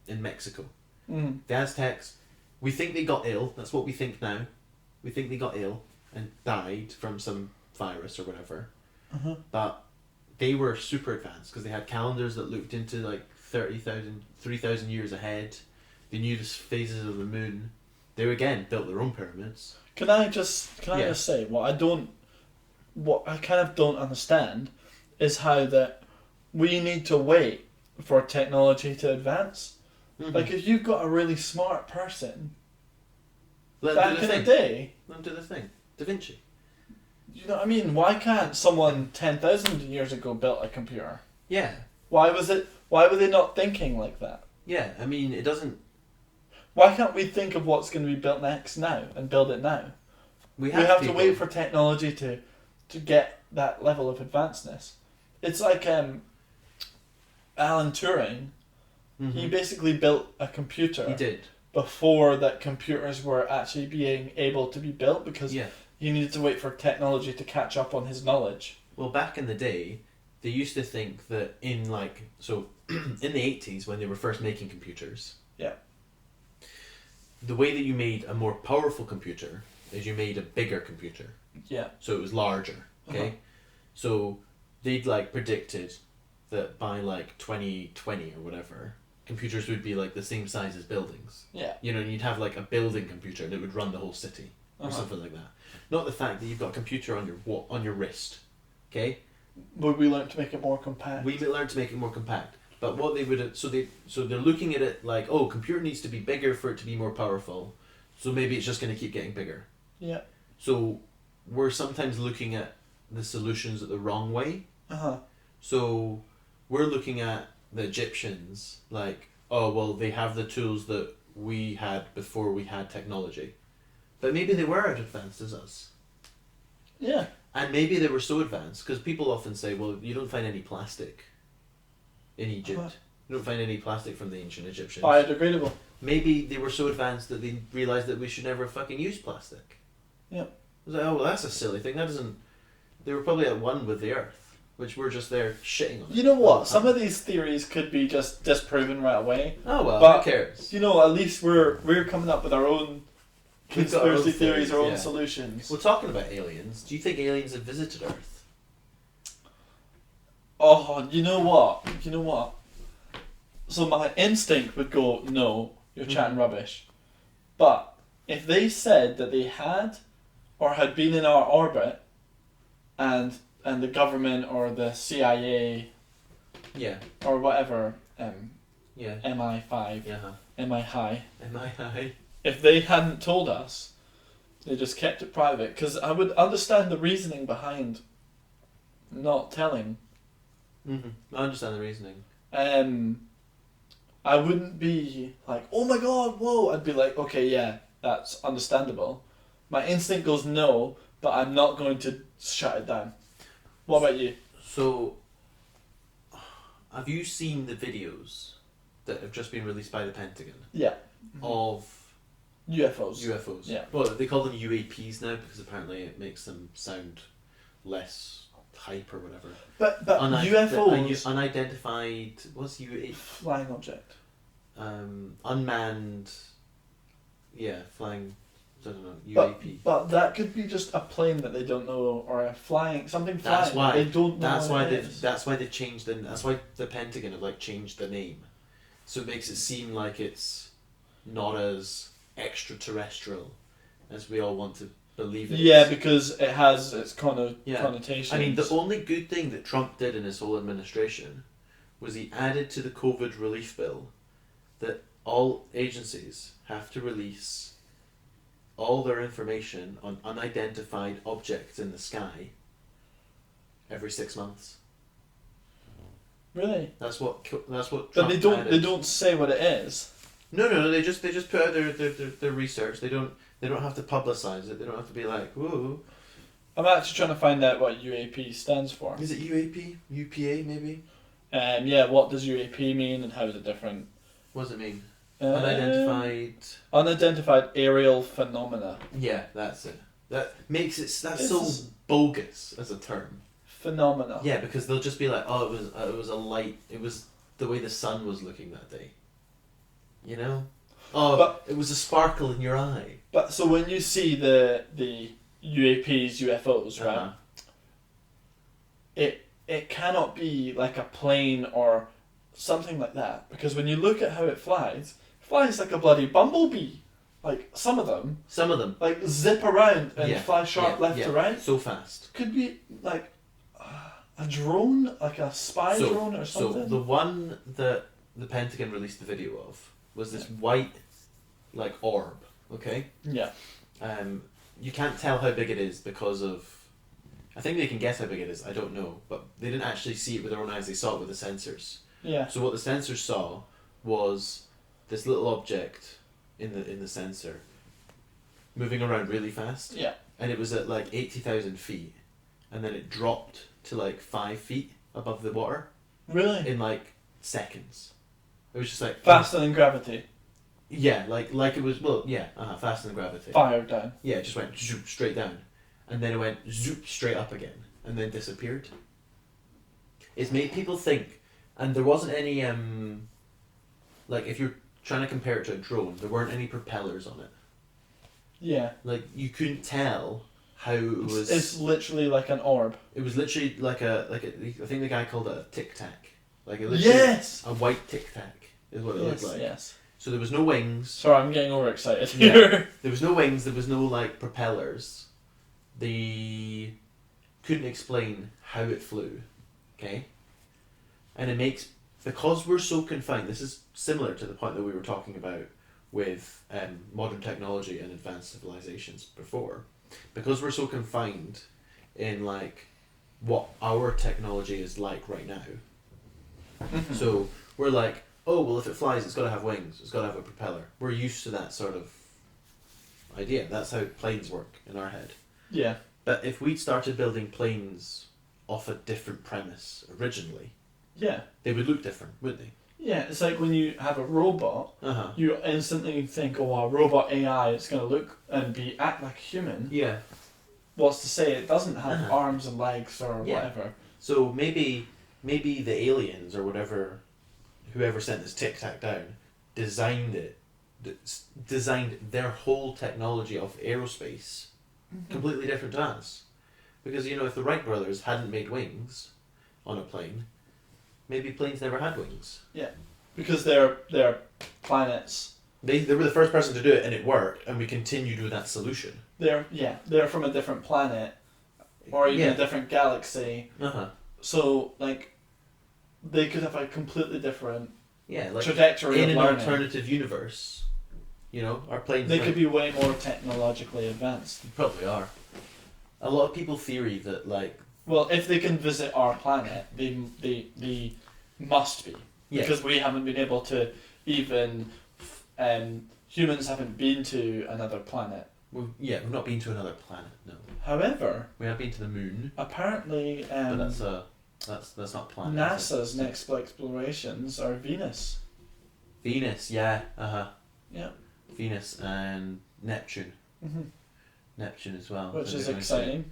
Mexico, the Aztecs, we think they got ill. That's what we think now. We think they got ill and died from some virus or whatever. But they were super advanced because they had calendars that looked into like 3,000 years ahead. They knew the phases of the moon. They again built their own pyramids. Can I just say what I kind of don't understand is how that we need to wait for technology to advance. Like if you've got a really smart person back in the day, let them do the thing. Da Vinci. You know what I mean? Why can't someone 10,000 years ago built a computer? Yeah. Why were they not thinking like that? Yeah, I mean it doesn't. Why can't we think of what's going to be built next now and build it now? We have to wait for technology to get that level of advancedness. It's like Alan Turing. He basically built a computer. He did. Before that computers were actually being able to be built because he needed to wait for technology to catch up on his knowledge. Well, back in the day, they used to think that in the 80s when they were first making computers, the way that you made a more powerful computer is you made a bigger computer. Yeah. So it was larger. Okay. So they'd predicted that by 2020 or whatever, computers would be the same size as buildings. Yeah. You know, and you'd have a building computer and it would run the whole city or something like that. Not the fact that you've got a computer on your wrist. Okay. But we learned to make it more compact. We learned to make it more compact. But what they would so they're looking at it like, oh, computer needs to be bigger for it to be more powerful. So maybe it's just going to keep getting bigger. Yeah. So we're sometimes looking at the solutions the wrong way. So we're looking at the Egyptians like, oh well, they have the tools that we had before we had technology, but maybe they were as advanced as us. Yeah. And maybe they were so advanced because people often say, well, you don't find any plastic in Egypt. You don't find any plastic from the ancient Egyptians. Biodegradable. Maybe they were so advanced that they realised that we should never fucking use plastic. Yeah. I was like, oh well, that's a silly thing. That doesn't. They were probably at one with the Earth, which we're just there shitting on. You know what? Some of these theories could be just disproven right away. Oh well, but, who cares? You know, at least we're coming up with our own conspiracy theories, our own solutions. We're talking about aliens. Do you think aliens have visited Earth? Oh, you know what? So my instinct would go, no, you're chatting rubbish. But if they said that they had or had been in our orbit and the government or the CIA or whatever MI5 MI5 if they hadn't told us, they just kept it private, because I would understand the reasoning behind not telling. I understand the reasoning. I wouldn't be like, oh my god, whoa. I'd be like, okay, yeah, that's understandable. My instinct goes no, but I'm not going to shut it down. What about you? So, have you seen the videos that have just been released by the Pentagon? Yeah. Of UFOs. Yeah. Well, they call them UAPs now because apparently it makes them sound less hype or whatever. But UFOs... Unidentified... What's UAP? Flying object. Unmanned... Yeah, flying... I don't know, UAP. But that could be just a plane that they don't know, or a flying... Something flying. That's why they don't know that's why they've changed the... That's why the Pentagon have changed the name. So it makes it seem like it's not as extraterrestrial as we all want to believe it is. is. Because it has its connotations. I mean, the only good thing that Trump did in his whole administration was he added to the COVID relief bill that all agencies have to release all their information on unidentified objects in the sky every 6 months. Really? That's what Trump But they added. don't say what it is. No. They just put out their research. They don't have to publicize it. They don't have to be like, whoa. I'm actually trying to find out what UAP stands for. Is it UAP? UPA maybe? Yeah. What does UAP mean and how is it different? What does it mean? Unidentified aerial phenomena. Yeah, that's it. That makes it so bogus as a term. phenomena. Yeah, because they'll just be like, oh, it was a light. It was the way the sun was looking that day. You know? Oh, But it was a sparkle in your eye. But so when you see the UAPs, UFOs, right? Uh-huh. It cannot be like a plane or something like that, because when you look at how it flies like a bloody bumblebee. Like some of them like zip around and fly sharp left to right. So fast. Could be like a drone, like a spy drone or something. So the one that the Pentagon released the video of was this white, like, orb. Okay. Yeah. You can't tell how big it is because of. I think they can guess how big it is. I don't know, but they didn't actually see it with their own eyes. They saw it with the sensors. Yeah. So what the sensors saw was this little object in the sensor moving around really fast. Yeah. And it was at like 80,000 feet, and then it dropped to like 5 feet above the water. Really? In like seconds. It was just like faster than gravity. Yeah, like it was faster than gravity. Fired down. Yeah, it just went zoop straight down, and then it went zoop straight up again, and then disappeared. It's made people think, and there wasn't any like if you're trying to compare it to a drone, there weren't any propellers on it. Yeah. Like you couldn't tell how it was. It's literally like an orb. It was literally like a I think the guy called it a tic tac. Like it literally yes. A white tic tac is what it looked like. Yes. So there was no wings. Sorry, I'm getting overexcited here. Yeah. There was no wings. There was no like propellers. They couldn't explain how it flew. Okay. And it makes, because we're so confined. This is similar to the point that we were talking about with modern technology and advanced civilizations before. Because we're so confined in like what our technology is like right now. Mm-hmm. So we're like, oh, well, if it flies, it's got to have wings. It's got to have a propeller. We're used to that sort of idea. That's how planes work in our head. Yeah. But if we'd started building planes off a different premise originally, yeah, they would look different, wouldn't they? Yeah, it's like when you have a robot, you instantly think, oh, a robot AI, it's going to look and act like a human. Yeah. What's to say it doesn't have arms and legs or whatever. So maybe the aliens or whatever, whoever sent this Tic Tac down, designed their whole technology of aerospace completely different to us. Because, if the Wright brothers hadn't made wings on a plane, maybe planes never had wings. Yeah. Because they're planets. They were the first person to do it and it worked, and we continued with that solution. They're from a different planet or even a different galaxy. So like they could have a completely different trajectory in of an learning. Alternative universe. Our planes. They could be way more technologically advanced. They probably are. A lot of people theory that well, if they can visit our planet, they must be because we haven't been able to even humans haven't been to another planet. We've not been to another planet. No. However, we have been to the moon. Apparently, but that's not planet. NASA's next explorations are Venus. Venus, yeah, yeah. Venus and Neptune. Mm-hmm. Neptune as well, which is exciting.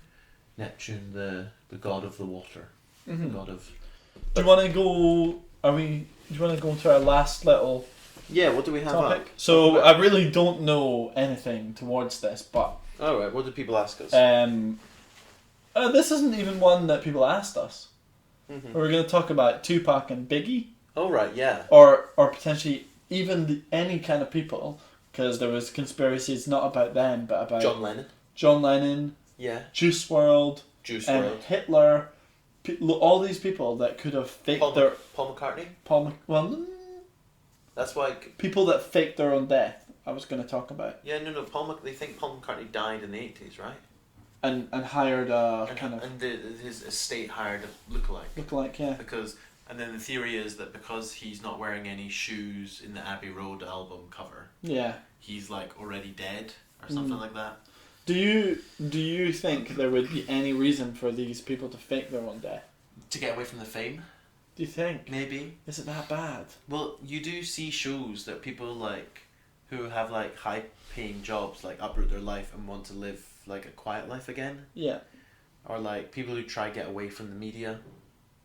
Neptune, the god of the water, god of. Do you want to go? Do you want to go to our last little? Yeah. What do we have? Topic? So I really don't know anything towards this, but. All right. What did people ask us? This isn't even one that people asked us. Mm-hmm. We're going to talk about Tupac and Biggie. Oh right, yeah. Or potentially even any kind of people, because there was conspiracies not about them but about John Lennon. Yeah. Juice WRLD. Hitler. All these people that could have faked Paul McCartney. That's why people that faked their own death. I was going to talk about. Yeah, no. They think Paul McCartney died in the 80s, right? And hired his estate hired a lookalike. Lookalike, yeah. And then the theory is that because he's not wearing any shoes in the Abbey Road album cover, he's already dead or something like that. Do you think there would be any reason for these people to fake their own death? To get away from the fame? Do you think? Maybe. Is it that bad? Well, you do see shows that people who have high paying jobs uproot their life and want to live a quiet life again. Yeah. or like people who try to get away from the media,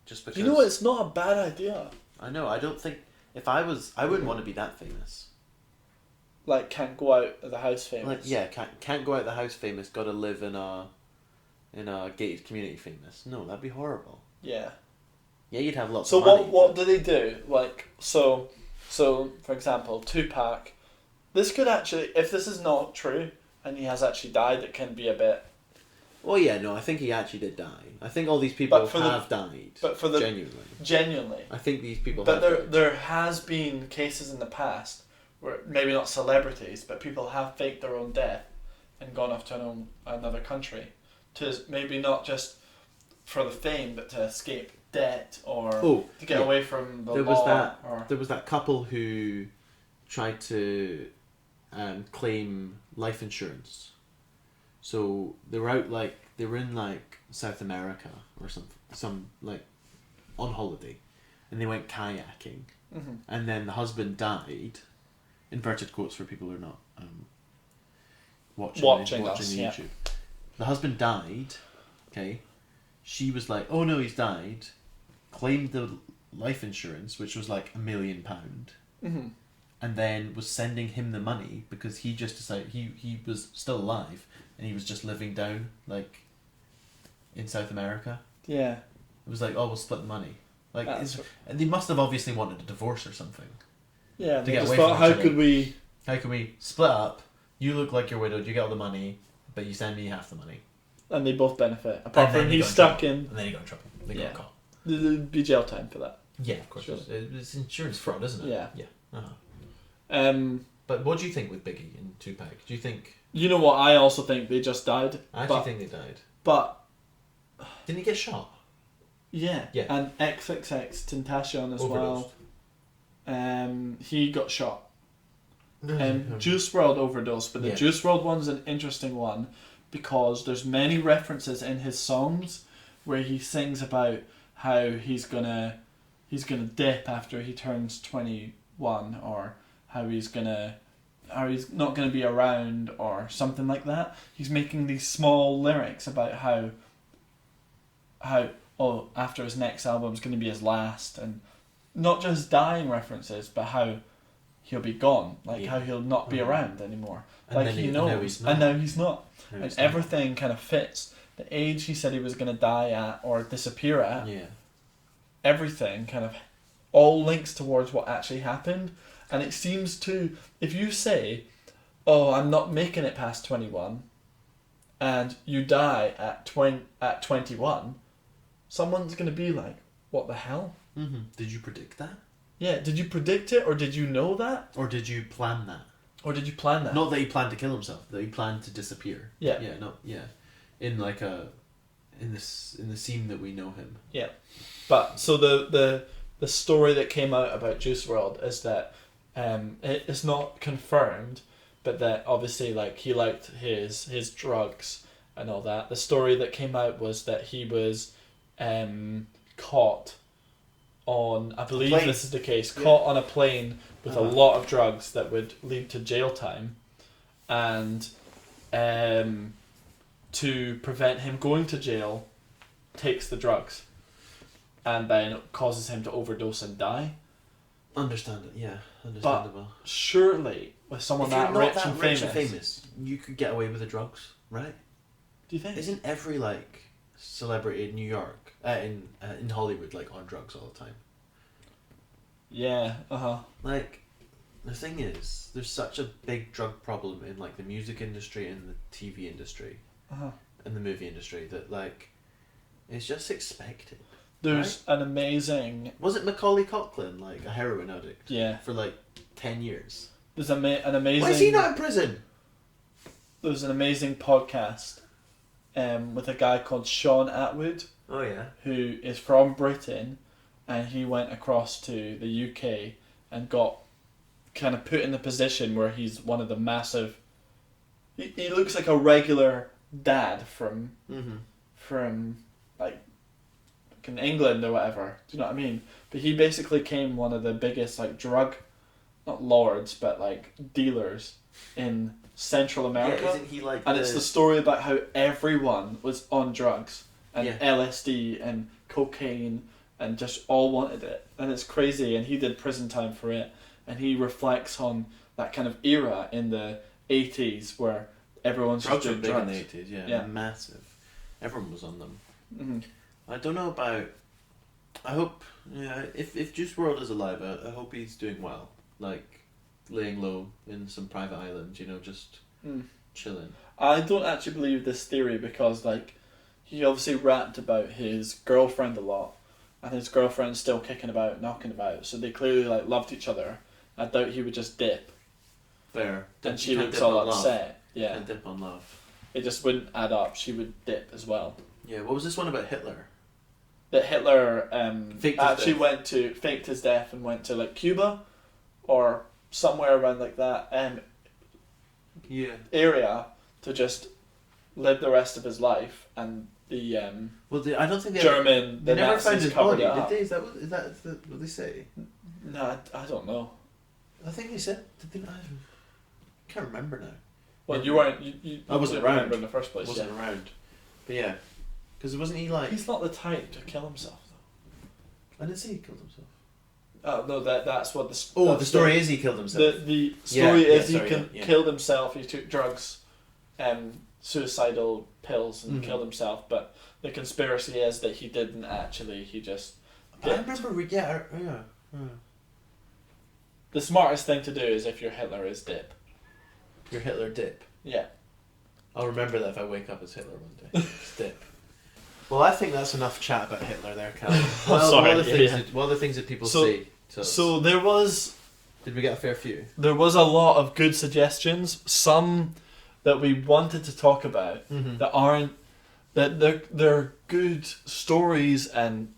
just because. You know, it's not a bad idea. I know. I don't think if I wouldn't want to be that famous. Like, can't go out of the house famous. Like, yeah, can't go out the house famous. Got to live in a gated community famous. No, that'd be horrible. Yeah. Yeah, you'd have lots. So of money, what do they do? Like, so for example, Tupac. This could actually, if this is not true and he has actually died, it can be a bit. Oh yeah, no, I think he actually did die. I think all these people have died. But for the genuinely, I think these people. But have there has been cases in the past where maybe not celebrities, but people have faked their own death and gone off to another country to maybe not just for the fame, but to escape debt or to get away from the law. There was that couple who tried to claim life insurance. So they were out they were in South America or some on holiday, and they went kayaking, and then the husband died. Inverted quotes for people who are not watching us, YouTube. Yeah. The husband died. Okay, she was like, "Oh no, he's died." Claimed the life insurance, which was like £1 million, and then was sending him the money because he just decided he was still alive and he was just living down in South America. Yeah. It was like, oh, we'll split the money. And they must have obviously wanted a divorce or something. Yeah. To get away thought, from how could we split up? You look like you're widowed. You get all the money, but you send me half the money. And they both benefit. Apart from he's stuck in. And then he got in trouble. They got caught. There'd be jail time for that. Yeah, of course. Sure. It's insurance fraud, isn't it? Yeah. Yeah. Uh-huh. But what do you think with Biggie and Tupac? Do you think? You know what? I also think they just died. I actually think they died. But didn't he get shot? Yeah. Yeah. And XXX Tentacion as Overdosed. Well. He got shot. Juice WRLD overdosed, but the Juice WRLD one's an interesting one because there's many references in his songs where he sings about how he's gonna dip after he turns 21, or how he's not gonna be around, or something like that. He's making these small lyrics about how after his next album's gonna be his last, and not just dying references, but how he'll be gone, how he'll not be around anymore. And he knows, and now he's not. And everything kind of fits. The age he said he was going to die at or disappear at, everything kind of all links towards what actually happened. And it seems to, if you say, oh, I'm not making it past 21, and you die at 21, someone's going to be like, what the hell? Mm-hmm. Did you predict that? Yeah, did you predict it, or did you know that? Or did you plan that? Not that he planned to kill himself, that he planned to disappear. Yeah. Yeah, no, yeah. In the scene that we know him. Yeah. But so the story that came out about Juice WRLD is that it's not confirmed, but that obviously he liked his drugs and all that. The story that came out was that he was caught on, I believe this is the case, caught on a plane with a lot of drugs that would lead to jail time, and to prevent him going to jail, takes the drugs, and then causes him to overdose and die. Understandable. But surely, with someone that rich and famous, you could get away with the drugs, right? Do you think? Isn't every celebrity in New York, in Hollywood, on drugs all the time? Yeah. The thing is, there's such a big drug problem in the music industry and the TV industry, and the movie industry that it's just expected. There's an amazing. Was it Macaulay Culkin a heroin addict? Yeah. For 10 years. There's an amazing. Why is he not in prison? There's an amazing podcast, with a guy called Sean Atwood. Oh yeah. Who is from Britain, and he went across to the UK and got kind of put in the position where he's one of the massive. He looks like a regular dad from in England or whatever. Do you know what I mean? But he basically became one of the biggest drug, not lords, but dealers in Central America. Yeah, isn't he like? And it's the story about how everyone was on drugs and LSD and cocaine and just all wanted it. And it's crazy. And he did prison time for it. And he reflects on that kind of era in the 80s where everyone's drugs just were doing big drugs. in the 80s, yeah, massive. Everyone was on them. Mm-hmm. I don't know about. I hope, if Juice WRLD is alive, I hope he's doing well. Like, laying low in some private island, just chilling. I don't actually believe this theory because, like, he obviously rapped about his girlfriend a lot, and his girlfriend's still kicking about, knocking about, so they clearly, like, loved each other. I doubt he would just dip. Fair. And she looks all upset. Yeah. And dip on love. It just wouldn't add up. She would dip as well. Yeah, what was this one about Hitler? That Hitler faked his death and went to, like, Cuba or somewhere around like that area to just live the rest of his life, and the I don't think they never found his body, did they? Is that what they say? No, I don't know. I think they said. I can't remember now. Well, you weren't. You I wasn't didn't around remember in the first place. Wasn't around. But yeah, because wasn't he like? He's not the type to kill himself, though. I didn't say he killed himself. Oh no, that's what the. Oh, the story is he killed himself. The story is he killed himself. He took drugs, suicidal pills, and killed himself. But the conspiracy is that he didn't actually. He just. I remember. Yeah. The smartest thing to do is if you're Hitler is dip. Your Hitler dip. Yeah. I'll remember that if I wake up as Hitler one day. Dip. Well, I think that's enough chat about Hitler there, Calum. What are the things that people say to us? So there was... Did we get a fair few? There was a lot of good suggestions. Some that we wanted to talk about that aren't... That they're good stories and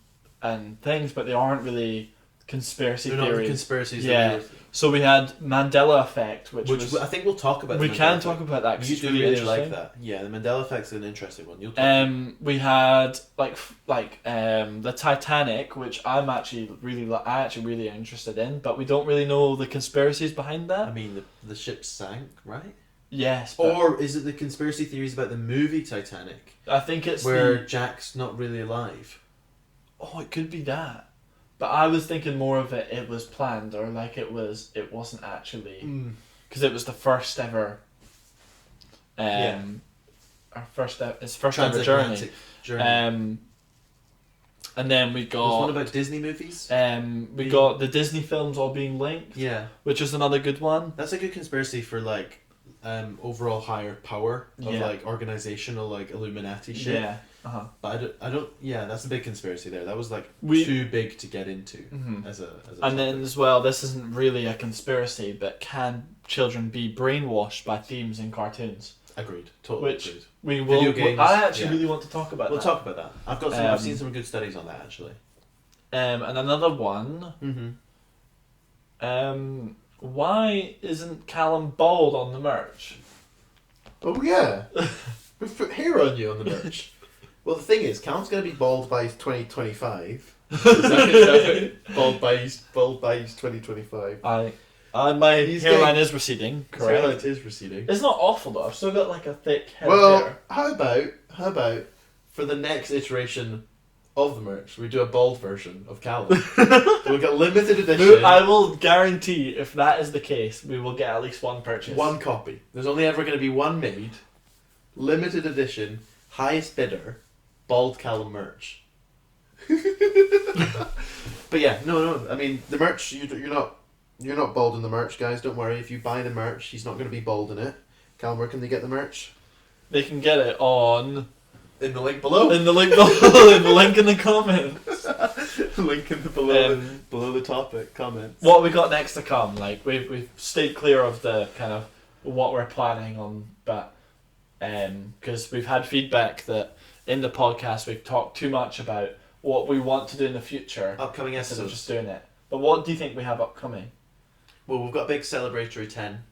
things, but they aren't really conspiracy theories. They're not conspiracies. Yeah. So we had Mandela Effect, which was, I think we'll talk about. We can talk about that because you it's really like that. Yeah, the Mandela Effect's an interesting one. You'll talk we had the Titanic, which I actually really interested in, but we don't really know the conspiracies behind that. I mean, the ship sank, right? Yes. Or is it the conspiracy theories about the movie Titanic? I think it's where Jack's not really alive. Oh, it could be that. But I was thinking more of it was planned, or like it wasn't actually, because it was the first ever, first ever journey. And then we got... There's one about Disney movies. We got the Disney films all being linked. Yeah. Which is another good one. That's a good conspiracy for like, overall higher power of like organizational like Illuminati shit. Yeah. But I don't. Yeah, that's a big conspiracy there. That was like too big to get into as a. And topic. Then as well, this isn't really a conspiracy, but can children be brainwashed by themes in cartoons? Agreed. Totally Which agreed. We will. Video games, I actually really want to talk about. We'll talk about that. I've seen some good studies on that actually. And another one. Why isn't Calum bald on the merch? Oh yeah, we've put hair on you on the merch. Well, the thing is, Calum's going to be bald by 2025. Bald by 2025. My hairline is receding. Correct. Hairline is receding. It's not awful though. I've still got like a thick head of hair. How about for the next iteration of the merch, we do a bald version of Calum. We'll get limited edition. I will guarantee if that is the case, we will get at least one purchase. One copy. There's only ever going to be one made. Limited edition, highest bidder. Bald Calum merch. But yeah, no. I mean, the merch. You're not bald in the merch, guys. Don't worry. If you buy the merch, he's not going to be bald in it. Calum, where can they get the merch? They can get it on. In the link below. In the link below. In the link in the comments. Link in the below the topic comments. What we got next to come? Like we've stayed clear of the kind of what we're planning on, but because we've had feedback that. In the podcast, we've talked too much about what we want to do in the future. Upcoming episodes. Instead of just doing it. But what do you think we have upcoming? Well, we've got a big celebratory 10.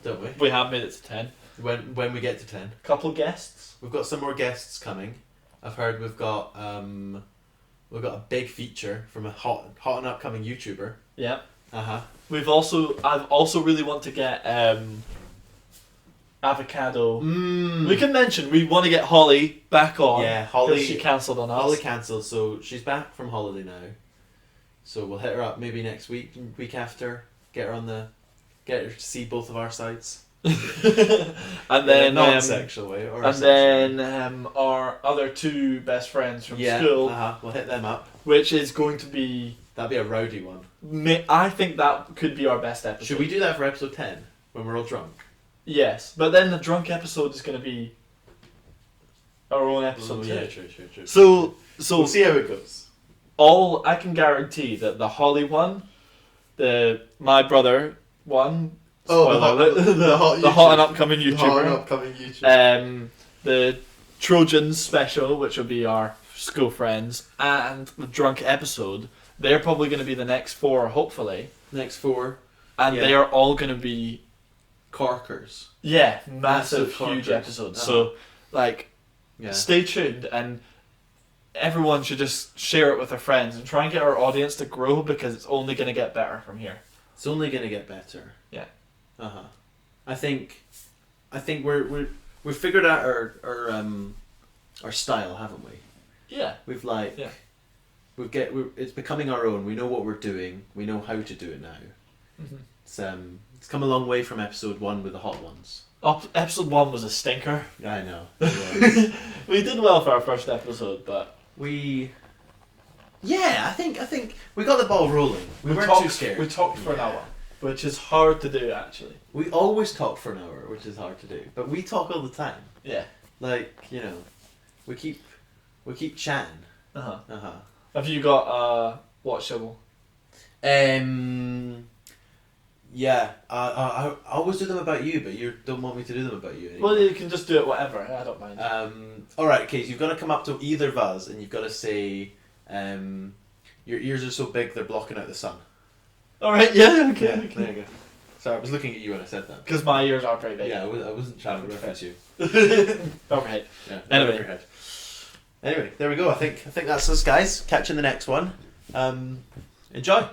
Don't we? We have made it to 10. When we get to 10. Couple guests. We've got some more guests coming. I've heard we've got a big feature from a hot and upcoming YouTuber. Yeah. I've also really want to get avocado. We can mention we want to get Holly back on. Yeah, Holly. She cancelled on us. Holly cancelled, so she's back from holiday now. So we'll hit her up maybe next week, week after. Get her to see both of our sides. And then non-sexual way. Or our other two best friends from school. We'll hit them up. Which is going to be. That'd be a rowdy one. I think that could be our best episode. Should we do that for episode 10 when we're all drunk? Yes, but then the drunk episode is going to be our own episode too. Yeah, true. So we'll see how it goes. All I can guarantee that the Holly one, my brother one, the hot and upcoming YouTuber, the Trojans special, which will be our school friends, and the drunk episode. They're probably going to be the next 4, hopefully. Next 4, and they are all going to be corkers. Yeah, massive huge episodes. So, stay tuned, and everyone should just share it with their friends and try and get our audience to grow, because it's only going to get better from here. It's only going to get better. Yeah. I think we've figured out our style, haven't we? Yeah. It's becoming our own. We know what we're doing. We know how to do it now. Mm-hmm. It's come a long way from episode 1 with the hot ones. Episode 1 was a stinker. I know. We did well for our first episode, but I think we got the ball rolling. We weren't too scared. We talked for an hour, which is hard to do actually. We always talk for an hour, which is hard to do. But we talk all the time. Yeah. We keep chatting. Have you got watchable? Yeah. I always do them about you, but you don't want me to do them about you anymore. Well, you can just do it whatever. I don't mind. Alright, okay, so you've got to come up to either of us and you've got to say, your ears are so big they're blocking out the sun. Alright, yeah, okay. Yeah, there you go. Sorry, I was looking at you when I said that. Because my ears are very big. Yeah, I wasn't trying to reference you. Overhead. Yeah, anyway. Anyway, there we go. I think that's us, guys. Catch you in the next one. Enjoy.